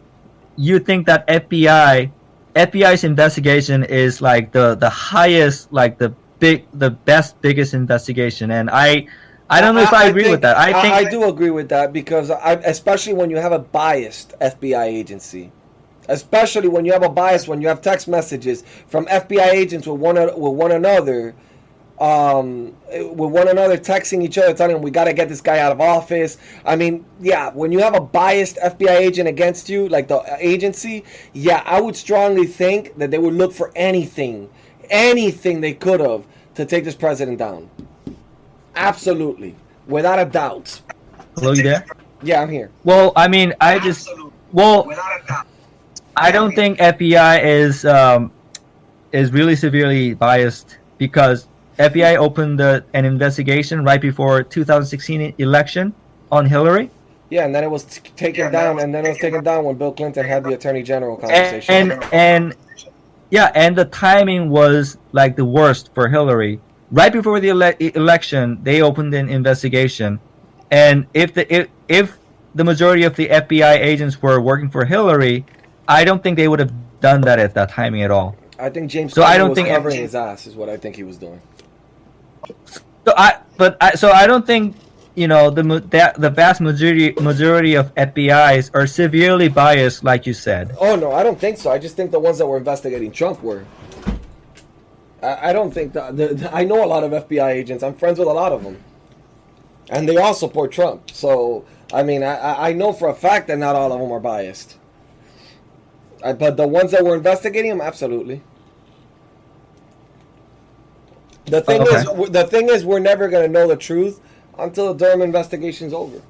you think that FBI's investigation is like the highest, like the biggest investigation, and I don't know if I agree with that. I do agree with that because especially when you have a biased FBI agency. Especially when you have a bias, when you have text messages from FBI agents with one another, texting each other, telling them we got to get this guy out of office. I mean, yeah, when you have a biased FBI agent against you, like the agency, yeah, I would strongly think that they would look for anything they could have to take this president down. Absolutely, without a doubt. Hello, you there? Yeah, I'm here. Well, I mean, I don't think FBI is really severely biased because FBI opened an investigation right before 2016 election on Hillary. Yeah, and then it was taken down, and then it was taken down when Bill Clinton had the Attorney General conversation. And the timing was like the worst for Hillary. Right before the election, they opened an investigation, and if the majority of the FBI agents were working for Hillary, I don't think they would have done that at that timing at all. I think James So I Comey don't was think covering his ass is what I think he was doing. So I don't think the vast majority of FBI's are severely biased, like you said. Oh no, I don't think so. I just think the ones that were investigating Trump were. I don't think I know a lot of FBI agents. I'm friends with a lot of them, and they all support Trump. So I mean, I know for a fact that not all of them are biased. But the ones that were investigating him, absolutely. The thing is, we're never going to know the truth until the Durham investigation's over.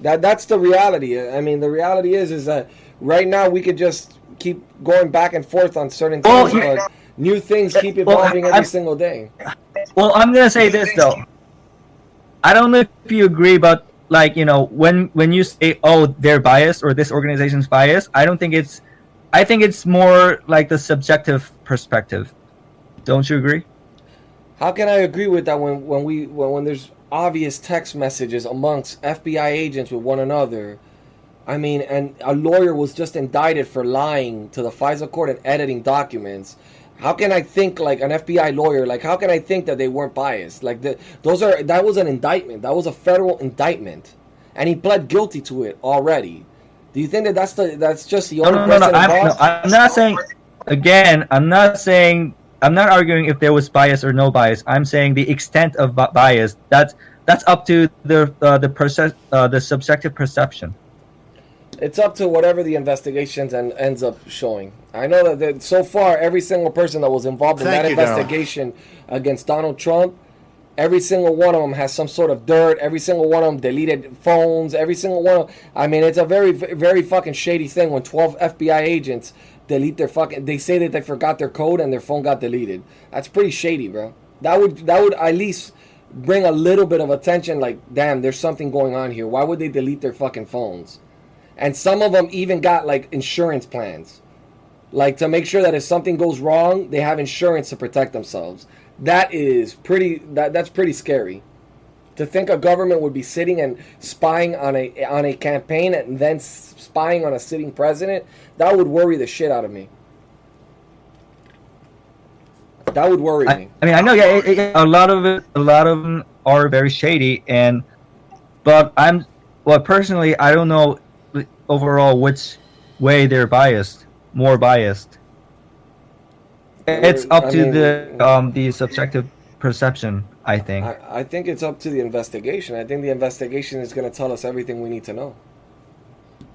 That's the reality. I mean, the reality is that right now we could just keep going back and forth on certain things, but new things keep evolving every single day. Well, I'm going to say this though. I don't know if you agree, but when you say, oh, they're biased or this organization's biased, I think it's more like the subjective perspective. Don't you agree? How can I agree with that when there's obvious text messages amongst FBI agents with one another? I mean, and a lawyer was just indicted for lying to the FISA court and editing documents. How can I think like an FBI lawyer? Like, how can I think that they weren't biased? Like, that was an indictment. That was a federal indictment, and he pled guilty to it already. Do you think that's just the only person involved? I'm not saying. Again, I'm not arguing if there was bias or no bias. I'm saying the extent of bias. That's up to the subjective perception. It's up to whatever the investigations ends up showing. I know that so far, every single person that was involved in that investigation against Donald Trump, every single one of them has some sort of dirt. Every single one of them deleted phones. Every single one of them. I mean, it's a very, very fucking shady thing when 12 FBI agents delete their fucking. They say that they forgot their code and their phone got deleted. That's pretty shady, bro. That would at least bring a little bit of attention. Like, damn, there's something going on here. Why would they delete their fucking phones? And some of them even got like insurance plans, like to make sure that if something goes wrong, they have insurance to protect themselves. That is pretty. That's pretty scary. To think a government would be sitting and spying on a campaign and then spying on a sitting president, that would worry the shit out of me. That would worry me. I mean, I know, yeah, a lot of them are very shady, but personally, I don't know overall which way they're more biased. It's up to the subjective perception, I think. I think it's up to the investigation. I think the investigation is going to tell us everything we need to know.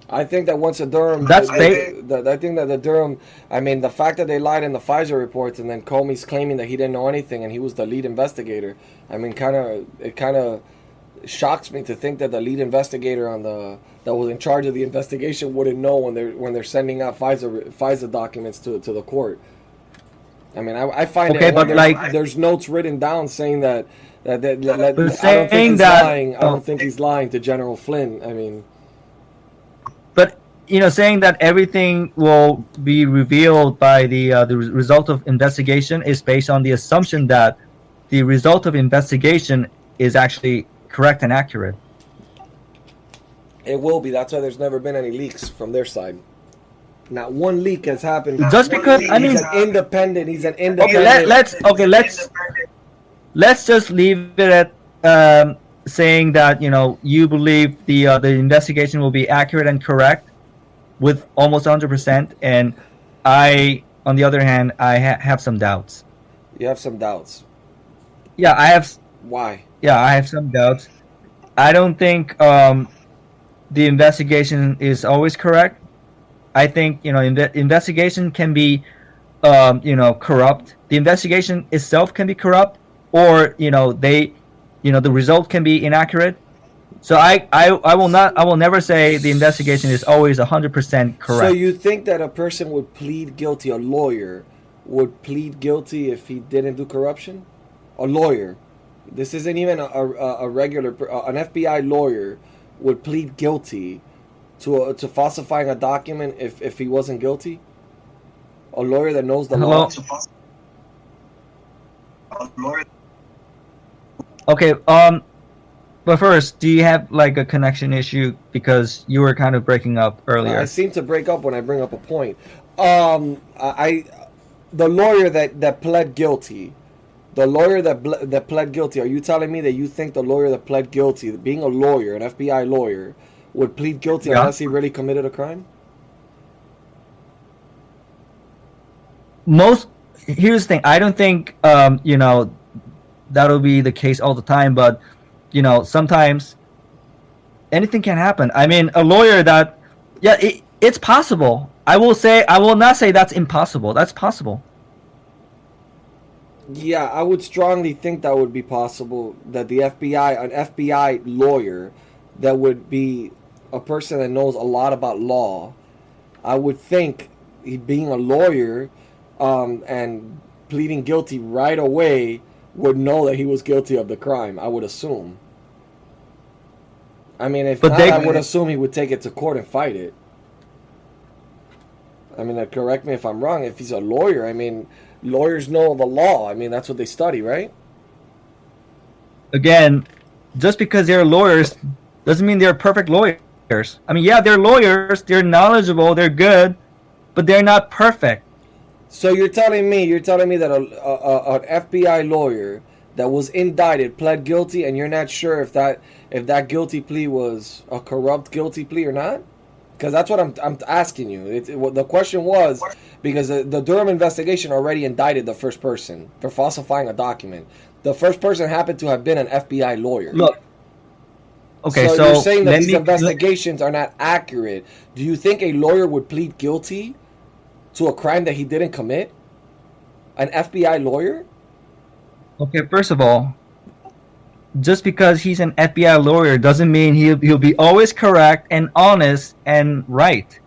I think that once the Durham... I think that the Durham... I mean, the fact that they lied in the Pfizer reports and then Comey's claiming that he didn't know anything and he was the lead investigator, I mean, it kind of shocks me to think that the lead investigator that was in charge of the investigation wouldn't know when they're sending out Pfizer documents to the court. I mean, I find there's notes written down saying that I don't think he's lying. I don't think he's lying to General Flynn. I mean, but saying that everything will be revealed by the result of investigation is based on the assumption that the result of investigation is actually correct and accurate. It will be. That's why there's never been any leaks from their side. Not one leak has happened. Just because I mean, he's an independent. Okay, let's just leave it at saying that you believe the investigation will be accurate and correct with almost 100%, and I, on the other hand, I have some doubts. You have some doubts. Yeah, I have. Why? Yeah, I have some doubts. I don't think the investigation is always correct. I think investigation can be corrupt. The investigation itself can be corrupt, or the result can be inaccurate. So I will never say the investigation is always 100% correct. So you think that a person would plead guilty, a lawyer would plead guilty if he didn't do corruption? A lawyer. This isn't even a regular an FBI lawyer would plead guilty to falsifying a document if he wasn't guilty? A lawyer that knows the law? Okay, but first, do you have like a connection issue because you were kind of breaking up earlier? I seem to break up when I bring up a point. The lawyer that pled guilty, that pled guilty, are you telling me that you think the lawyer that pled guilty, being a lawyer, an FBI lawyer, would plead guilty unless he really committed a crime? Here's the thing. I don't think that'll be the case all the time, but sometimes anything can happen. I mean, a lawyer that it's possible. I will not say that's impossible. That's possible. Yeah, I would strongly think that would be possible, that an FBI lawyer that would be a person that knows a lot about law, I would think being a lawyer and pleading guilty right away would know that he was guilty of the crime, I would assume. I mean, I would assume he would take it to court and fight it. I mean, correct me if I'm wrong. If he's a lawyer, I mean, lawyers know the law. I mean, that's what they study, right? Again, just because they're lawyers doesn't mean they're perfect lawyers. I mean, yeah, they're lawyers, they're knowledgeable, they're good, but they're not perfect. So you're telling me that an FBI lawyer that was indicted pled guilty, and you're not sure if that guilty plea was a corrupt guilty plea or not? Because that's what I'm asking you. The question was because the Durham investigation already indicted the first person for falsifying a document. The first person happened to have been an FBI lawyer. Look. Okay, so you're saying that these investigations are not accurate. Do you think a lawyer would plead guilty to a crime that he didn't commit? An FBI lawyer? Okay, first of all, just because he's an FBI lawyer doesn't mean he'll be always correct and honest and right.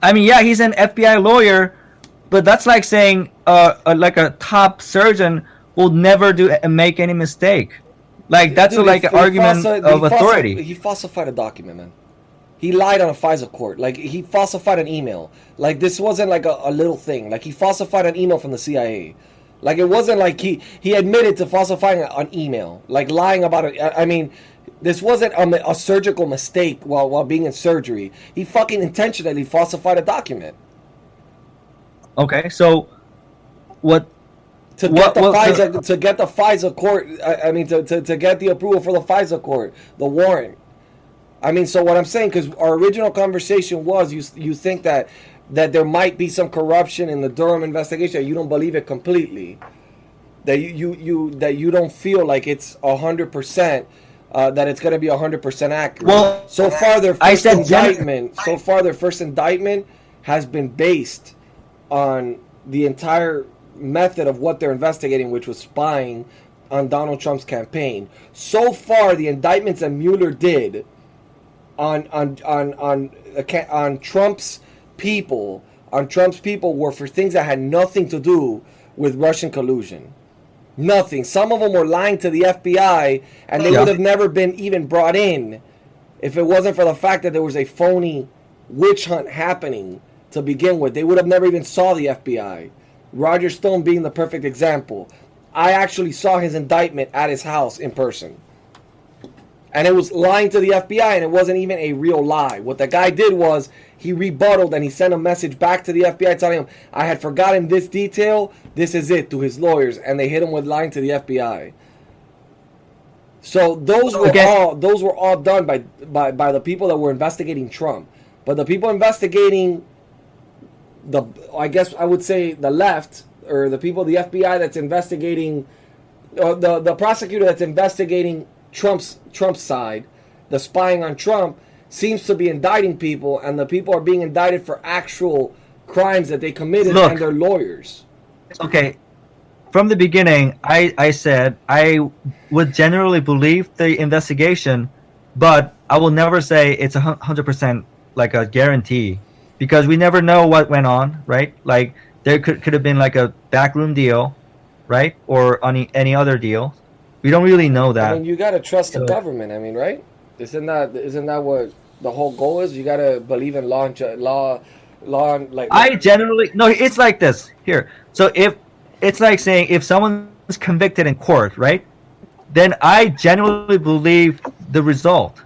I mean, yeah, he's an FBI lawyer, but that's like saying like a top surgeon will never make any mistake. Like that's an argument of authority. He falsified a document, man. He lied on a FISA court. Like, he falsified an email. Like, this wasn't like a little thing. Like, he falsified an email from the CIA. Like, it wasn't like he admitted to falsifying an email. Like, lying about it. I mean, this wasn't a surgical mistake while being in surgery. He fucking intentionally falsified a document. Okay, so what? To get the FISA court, I mean, to get the approval for the FISA court, the warrant. I mean, so what I'm saying, because our original conversation was, you think that there might be some corruption in the Durham investigation. You don't believe it completely. That you don't feel like it's 100%. That it's going to be 100% accurate. Well, so far their first indictment has been based on the entire method of what they're investigating, which was spying on Donald Trump's campaign. So far, the indictments that Mueller did on Trump's people were for things that had nothing to do with Russian collusion. Nothing. Some of them were lying to the FBI, and they would have never been even brought in if it wasn't for the fact that there was a phony witch hunt happening to begin with. They would have never even saw the FBI. Roger Stone being the perfect example. I actually saw his indictment at his house in person. And it was lying to the FBI, and it wasn't even a real lie. What the guy did was he rebutted, and he sent a message back to the FBI telling him, I had forgotten this detail, this is it, to his lawyers, and they hit him with lying to the FBI. So those were all done by the people that were investigating Trump. But the people investigating I guess I would say the left, or the people, the FBI that's investigating, the prosecutor that's investigating Trump's side, the spying on Trump, seems to be indicting people, and the people are being indicted for actual crimes that they committed, and their lawyers. Okay, from the beginning, I said I would generally believe the investigation, but I will never say it's 100% like a guarantee, because we never know what went on, right? Like, there could have been like a backroom deal, right? Or any other deal. We don't really know that. I mean, you gotta trust the government. I mean, right? Isn't that what the whole goal is? You gotta believe in law. Like, I generally no. It's like this here. So if it's like saying if someone is convicted in court, right? Then I genuinely believe the result,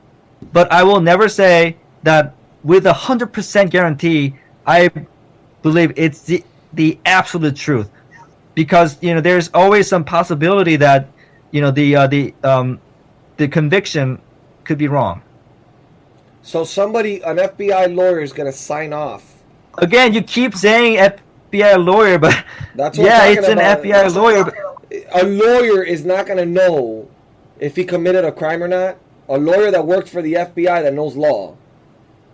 but I will never say that with 100% guarantee. I believe it's the absolute truth, because there's always some possibility that the conviction could be wrong. So an FBI lawyer is going to sign off. Again, you keep saying FBI lawyer, but that's what it's an FBI lawyer. But a lawyer is not going to know if he committed a crime or not. A lawyer that works for the FBI that knows law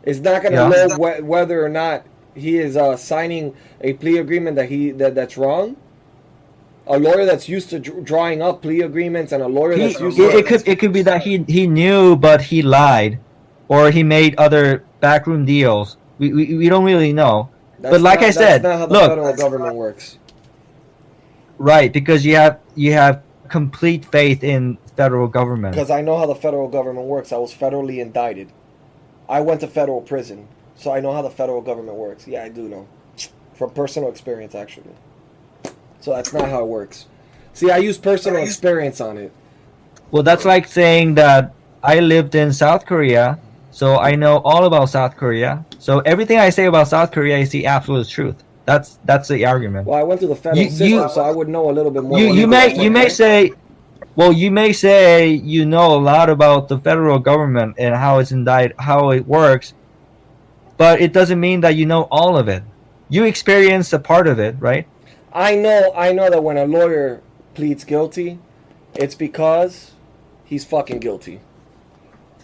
is not going to know whether or not he is signing a plea agreement that's wrong. A lawyer that's used to drawing up plea agreements, and a lawyer that's used to... It could be that he knew, but he lied, or he made other backroom deals. We don't really know. But like I said, that's not how the federal government works. Right, because you have complete faith in federal government. Because I know how the federal government works. I was federally indicted. I went to federal prison, so I know how the federal government works. Yeah, I do know. From personal experience, actually. So that's not how it works. See, I use personal experience on it. Well, that's like saying that I lived in South Korea, so I know all about South Korea. So everything I say about South Korea is the absolute truth. That's the argument. Well, I went to the federal system, so I would know a little bit more. You may say, well, you may say you know a lot about the federal government and how it works, but it doesn't mean that you know all of it. You experienced a part of it, right? I know that when a lawyer pleads guilty, it's because he's fucking guilty.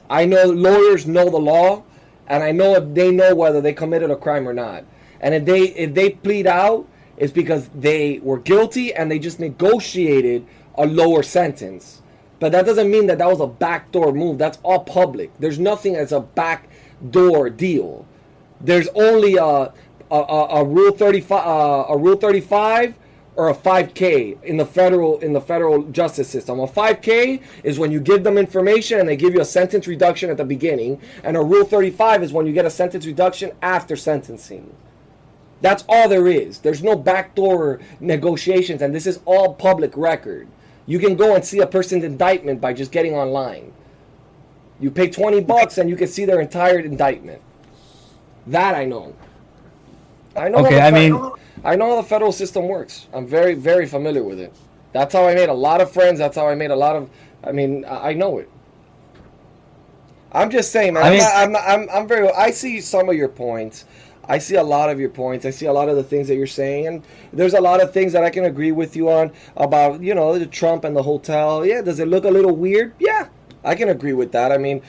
I know lawyers know the law, and I know if they know whether they committed a crime or not. And if they plead out, it's because they were guilty and they just negotiated a lower sentence. But that doesn't mean that was a backdoor move. That's all public. There's nothing as a backdoor deal. There's only a Rule 35, or a 5K in the federal justice system. A 5K is when you give them information and they give you a sentence reduction at the beginning, and a Rule 35 is when you get a sentence reduction after sentencing. That's all there is. There's no backdoor negotiations, and this is all public record. You can go and see a person's indictment by just getting online. You pay $20 and you can see their entire indictment. That I know. I know. Okay, I know how the federal system works. I'm very, very familiar with it. That's how I made a lot of friends. That's how I made a lot of. I know it. I'm just saying, man. I'm very. I see some of your points. I see a lot of your points. I see a lot of the things that you're saying, and there's a lot of things that I can agree with you on about, the Trump and the hotel. Yeah, does it look a little weird? Yeah, I can agree with that. I mean,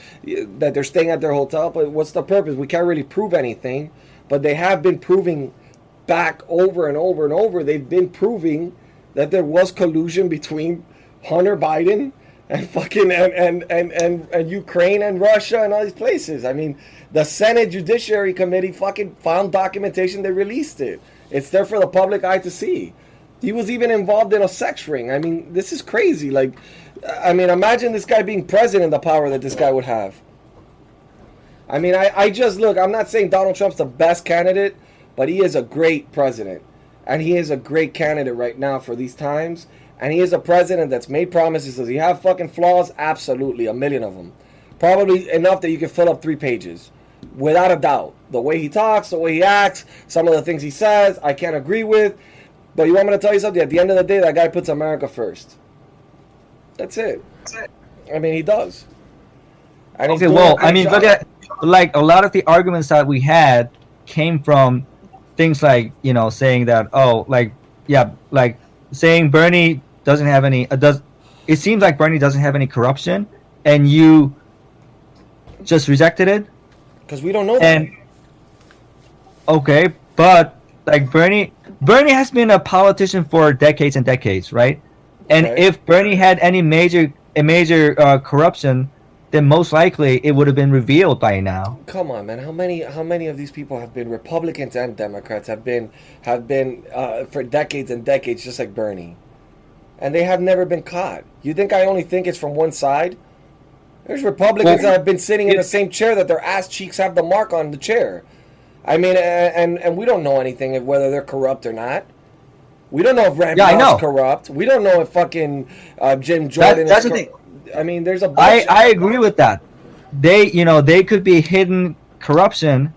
that they're staying at their hotel, but what's the purpose? We can't really prove anything, but they have been proving back over and over and over. They've been proving that there was collusion between Hunter Biden and fucking and Ukraine and Russia and all these places. I mean, the Senate Judiciary Committee fucking found documentation. They released it. It's there for the public eye to see. He was even involved in a sex ring. I mean, this is crazy. Like, imagine this guy being president, the power that this guy would have. I mean, I just look. I'm not saying Donald Trump's the best candidate, but he is a great president, and he is a great candidate right now for these times. And he is a president that's made promises. Does he have fucking flaws? Absolutely, a million of them. Probably enough that you can fill up 3 pages. Without a doubt. The way he talks, the way he acts, some of the things he says, I can't agree with. But you want me to tell you something? At the end of the day, that guy puts America first. That's it. I mean, he does. And okay, well, I mean, look at, like, a lot of the arguments that we had came from things like, saying that, saying Bernie doesn't have any, it seems like Bernie doesn't have any corruption, and you just rejected it? Because we don't know that. And, okay, but, like, Bernie has been a politician for decades and decades, right? And if Bernie had any major corruption, then most likely it would have been revealed by now. Come on, man. How many of these people have been Republicans and Democrats have been for decades and decades, just like Bernie, and they have never been caught? You think I only think it's from one side? There's Republicans that have been sitting in the same chair that their ass cheeks have the mark on the chair. I mean, and we don't know anything of whether they're corrupt or not. We don't know if Rand Paul's corrupt. We don't know if fucking Jim Jordan that's the thing. I mean, there's a bunch. I agree with that. They could be hidden corruption,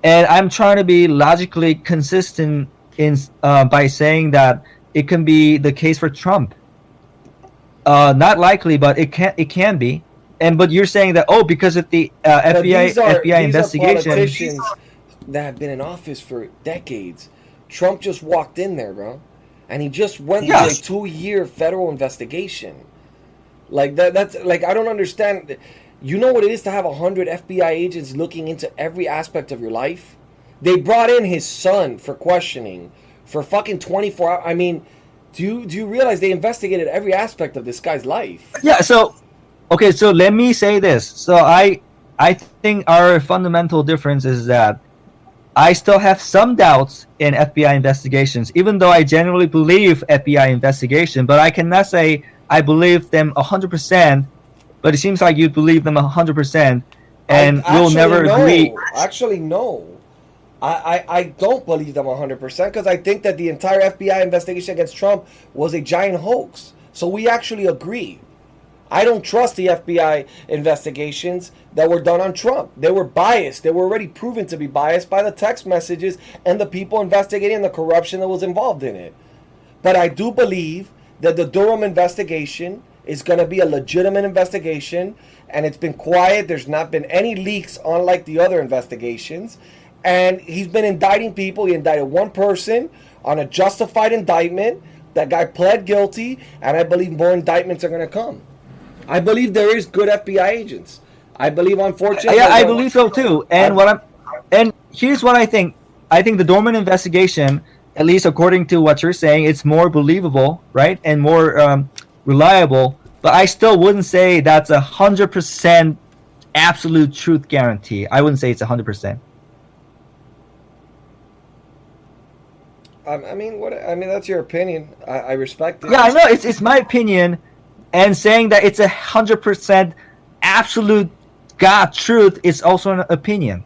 and I'm trying to be logically consistent in by saying that it can be the case for Trump. Not likely, but it can be. But you're saying that because of the FBI investigation, are politicians that have been in office for decades. Trump just walked in there, bro, and he just went through a 2-year federal investigation. Like that's like, I don't understand. You know what it is to have 100 FBI agents looking into every aspect of your life? They brought in his son for questioning for fucking 24 hours. I mean, do you realize they investigated every aspect of this guy's life? Yeah. So let me say this. So I think our fundamental difference is that I still have some doubts in FBI investigations, even though I genuinely believe FBI investigation. But I cannot say I believe them 100%. But it seems like you believe them 100%, and we'll never agree. Actually, no. I don't believe them 100% because I think that the entire FBI investigation against Trump was a giant hoax. So we actually agree. I don't trust the FBI investigations that were done on Trump. They were biased. They were already proven to be biased by the text messages and the people investigating the corruption that was involved in it. But I do believe that the Durham investigation is going to be a legitimate investigation, and it's been quiet. There's not been any leaks, unlike the other investigations. And he's been indicting people. He indicted one person on a justified indictment. That guy pled guilty, and I believe more indictments are going to come. I believe there is good FBI agents. I believe, unfortunately, I believe so too. And here's what I think. I think the Dorman investigation, at least according to what you're saying, it's more believable, right, and more reliable. But I still wouldn't say that's 100% absolute truth guarantee. I wouldn't say it's 100%. I mean, what? I mean, that's your opinion. I respect it. Yeah, I know it's my opinion, and saying that it's 100% absolute God truth is also an opinion.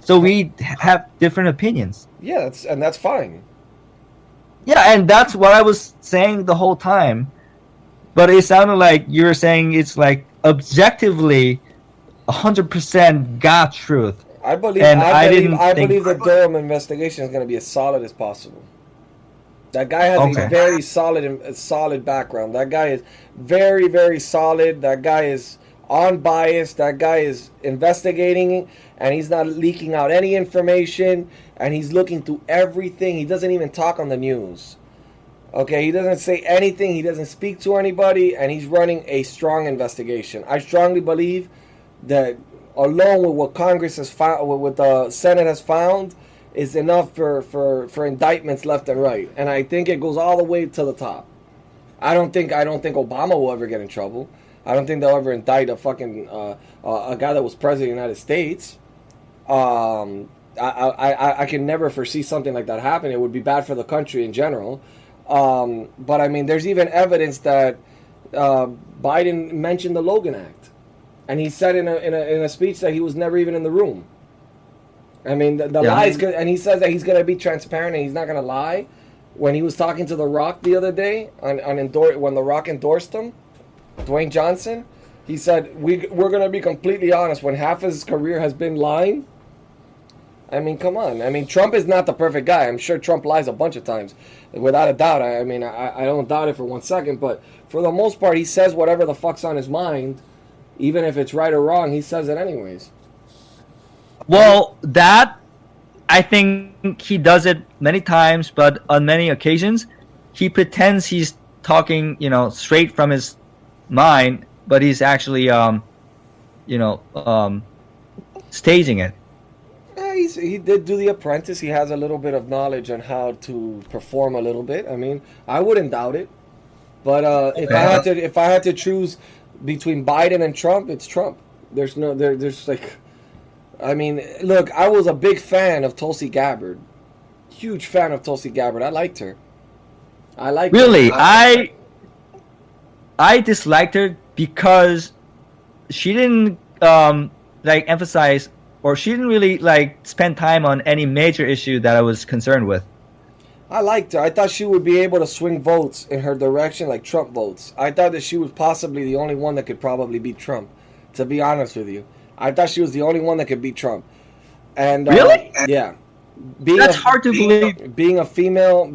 So we have different opinions. Yeah, that's fine. Yeah, and that's what I was saying the whole time. But it sounded like you were saying it's like objectively 100% God truth. I believe. And I believe. didn't I think- believe the Durham investigation is going to be as solid as possible. That guy has Okay. a very solid background. That guy is very, very solid. That guy is unbiased. That guy is investigating, and he's not leaking out any information. And he's looking through everything. He doesn't even talk on the news. Okay, he doesn't say anything. He doesn't speak to anybody, and he's running a strong investigation. I strongly believe that alone with what Congress has found, what the Senate has found, is enough for indictments left and right. And I think it goes all the way to the top. I don't think Obama will ever get in trouble. I don't think they'll ever indict a fucking a guy that was president of the United States. I can never foresee something like that happen. It would be bad for the country in general. But I mean, there's even evidence that Biden mentioned the Logan Act, and he said in a speech that he was never even in the room. I mean, the Yeah. lies, and he says that he's going to be transparent and he's not going to lie. When he was talking to The Rock the other day, when The Rock endorsed him, Dwayne Johnson, he said, we're going to be completely honest. When half his career has been lying, I mean, come on. I mean, Trump is not the perfect guy. I'm sure Trump lies a bunch of times, without a doubt. I mean, I don't doubt it for 1 second, but for the most part, he says whatever the fuck's on his mind, even if it's right or wrong, he says it anyways. Well, that I think he does it many times, but on many occasions, he pretends he's talking, straight from his mind, but he's actually, staging it. Yeah, he did do The Apprentice. He has a little bit of knowledge on how to perform a little bit. I mean, I wouldn't doubt it. But if I had to choose between Biden and Trump, it's Trump. There's like, I mean, look, I was a big fan of Tulsi Gabbard. Huge fan of Tulsi Gabbard. I liked her. Really, I disliked her because she didn't emphasize, or she didn't really spend time on any major issue that I was concerned with. I liked her. I thought she would be able to swing votes in her direction like Trump votes. I thought that she was possibly the only one that could probably beat Trump, to be honest with you. I thought she was the only one that could beat Trump. And really? Yeah. That's hard to believe. Being a female,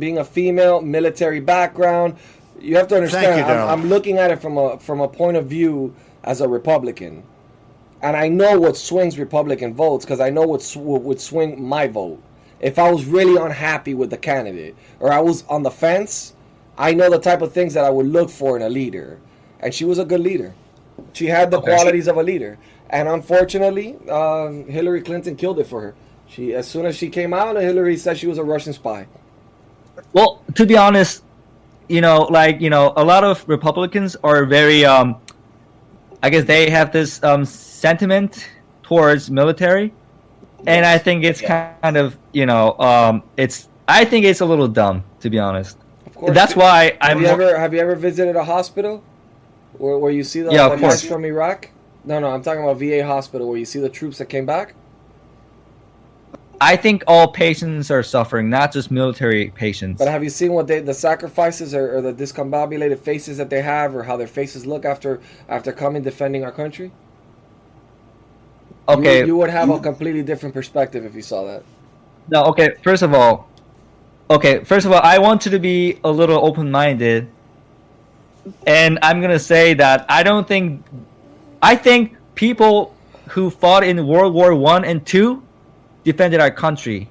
military background, you have to understand. Thank you, Darryl. I'm looking at it from a point of view as a Republican, and I know what swings Republican votes because I know what would swing my vote. If I was really unhappy with the candidate or I was on the fence, I know the type of things that I would look for in a leader, and she was a good leader. She had the qualities of a leader, and unfortunately, Hillary Clinton killed it for her. As soon as she came out, Hillary said she was a Russian spy. Well, to be honest, a lot of Republicans are very, I guess they have this sentiment towards military, and I think it's kind of, I think it's a little dumb, to be honest. Of course. That's why have you ever visited a hospital where you see the of guys course. from Iraq? No, I'm talking about VA hospital where you see the troops that came back. I think all patients are suffering, not just military patients. But have you seen what the sacrifices or the discombobulated faces that they have, or how their faces look after coming defending our country? Okay, you would have a completely different perspective if you saw that. No, okay. First of all, I want you to be a little open-minded, and I'm gonna say that I think people who fought in World War I and II defended our country,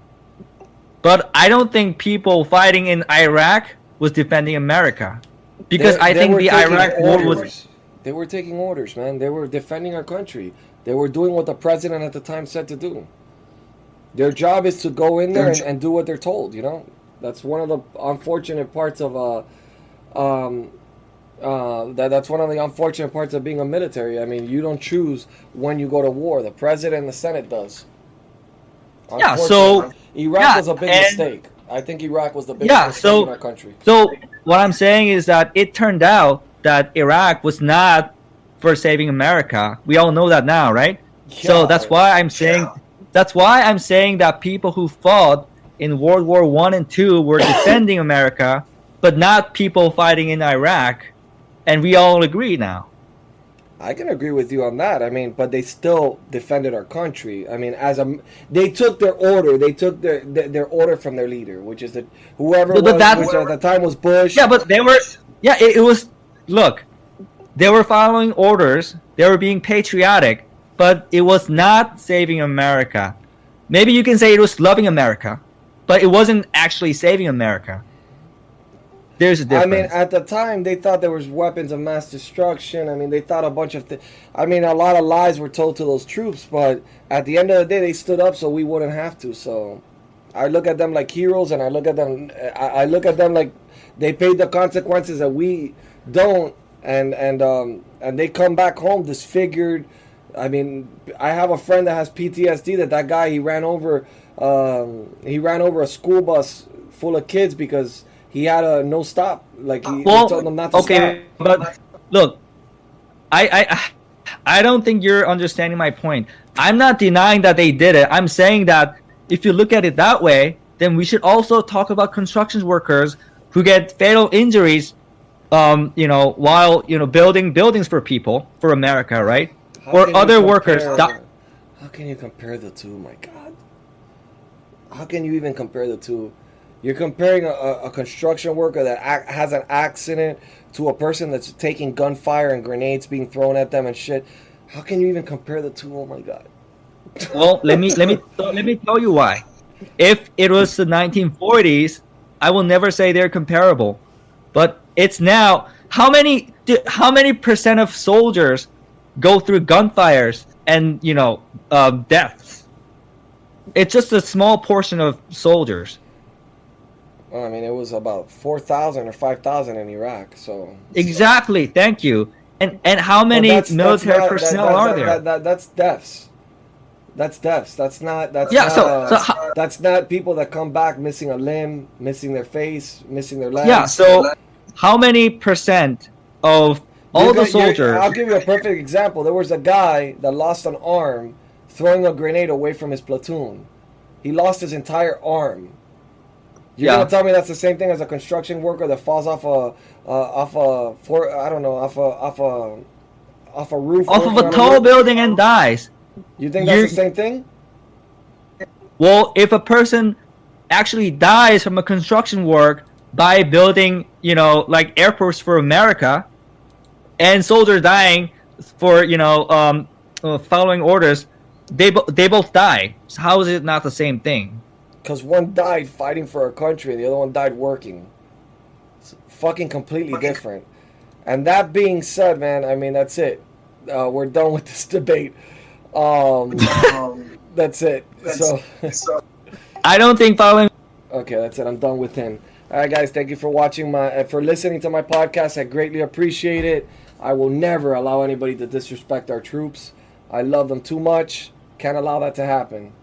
but I don't think people fighting in Iraq was defending America, because I think the Iraq war was. They were taking orders, man. They were defending our country. They were doing what the president at the time said to do. Their job is to go in there and do what they're told. That's one of the unfortunate parts of that's one of the unfortunate parts of being a military. I mean, you don't choose when you go to war. The president and the Senate does. Yeah, so Iraq was a big mistake. I think Iraq was the biggest Yeah, mistake in so our country. so what I'm saying is that it turned out that Iraq was not for saving America. We all know that now, right? So Yeah. that's why I'm saying that people who fought in World War One and Two were defending America, but not people fighting in Iraq, and we all agree now. I can agree with you on that. I mean, but they still defended our country. I mean, they took their order. They took their order from their leader, which is whoever But was, that's- which at the time was Bush. Yeah, but they were. Yeah, it was. Look, they were following orders. They were being patriotic, but it was not saving America. Maybe you can say it was loving America, but it wasn't actually saving America. There's a difference. I mean, at the time, they thought there was weapons of mass destruction. I mean, they thought a bunch of things. I mean, a lot of lies were told to those troops, but at the end of the day, they stood up so we wouldn't have to. So I look at them like heroes, and I look at them like they paid the consequences that we don't, and they come back home disfigured. I mean, I have a friend that has PTSD. That guy, he ran over a school bus full of kids because he had a no stop. Like he told them not to stop. But look, I don't think you're understanding my point. I'm not denying that they did it. I'm saying that if you look at it that way, then we should also talk about construction workers who get fatal injuries, while building buildings for people, for America, right? Or other workers. How can you compare the two? My God, how can you even compare the two? You're comparing a construction worker that has an accident to a person that's taking gunfire and grenades being thrown at them and shit. How can you even compare the two? Oh my God. Well, let me tell you why. If it was the 1940s, I will never say they're comparable. But it's now. How many percent of soldiers go through gunfires and deaths? It's just a small portion of soldiers. Well, I mean, it was about 4,000 or 5,000 in Iraq. So Exactly. Thank you. And how many military personnel are there? That's deaths. That's deaths. That's not. That's not people that come back missing a limb, missing their face, missing their legs. Yeah. So how many percent of all the soldiers? I'll give you a perfect example. There was a guy that lost an arm throwing a grenade away from his platoon. He lost his entire arm. You're gonna tell me that's the same thing as a construction worker that falls off a roof, off of a tall building and dies. You think that's the same thing? Well, if a person actually dies from a construction work by building, like airports for America, and soldiers dying for following orders, they both die. So how is it not the same thing? Because one died fighting for our country and the other one died working. It's fucking completely different. And that being said, man, I mean, that's it. We're done with this debate. That's it. So I don't think following. Okay, that's it. I'm done with him. All right, guys. Thank you for watching for listening to my podcast. I greatly appreciate it. I will never allow anybody to disrespect our troops. I love them too much. Can't allow that to happen.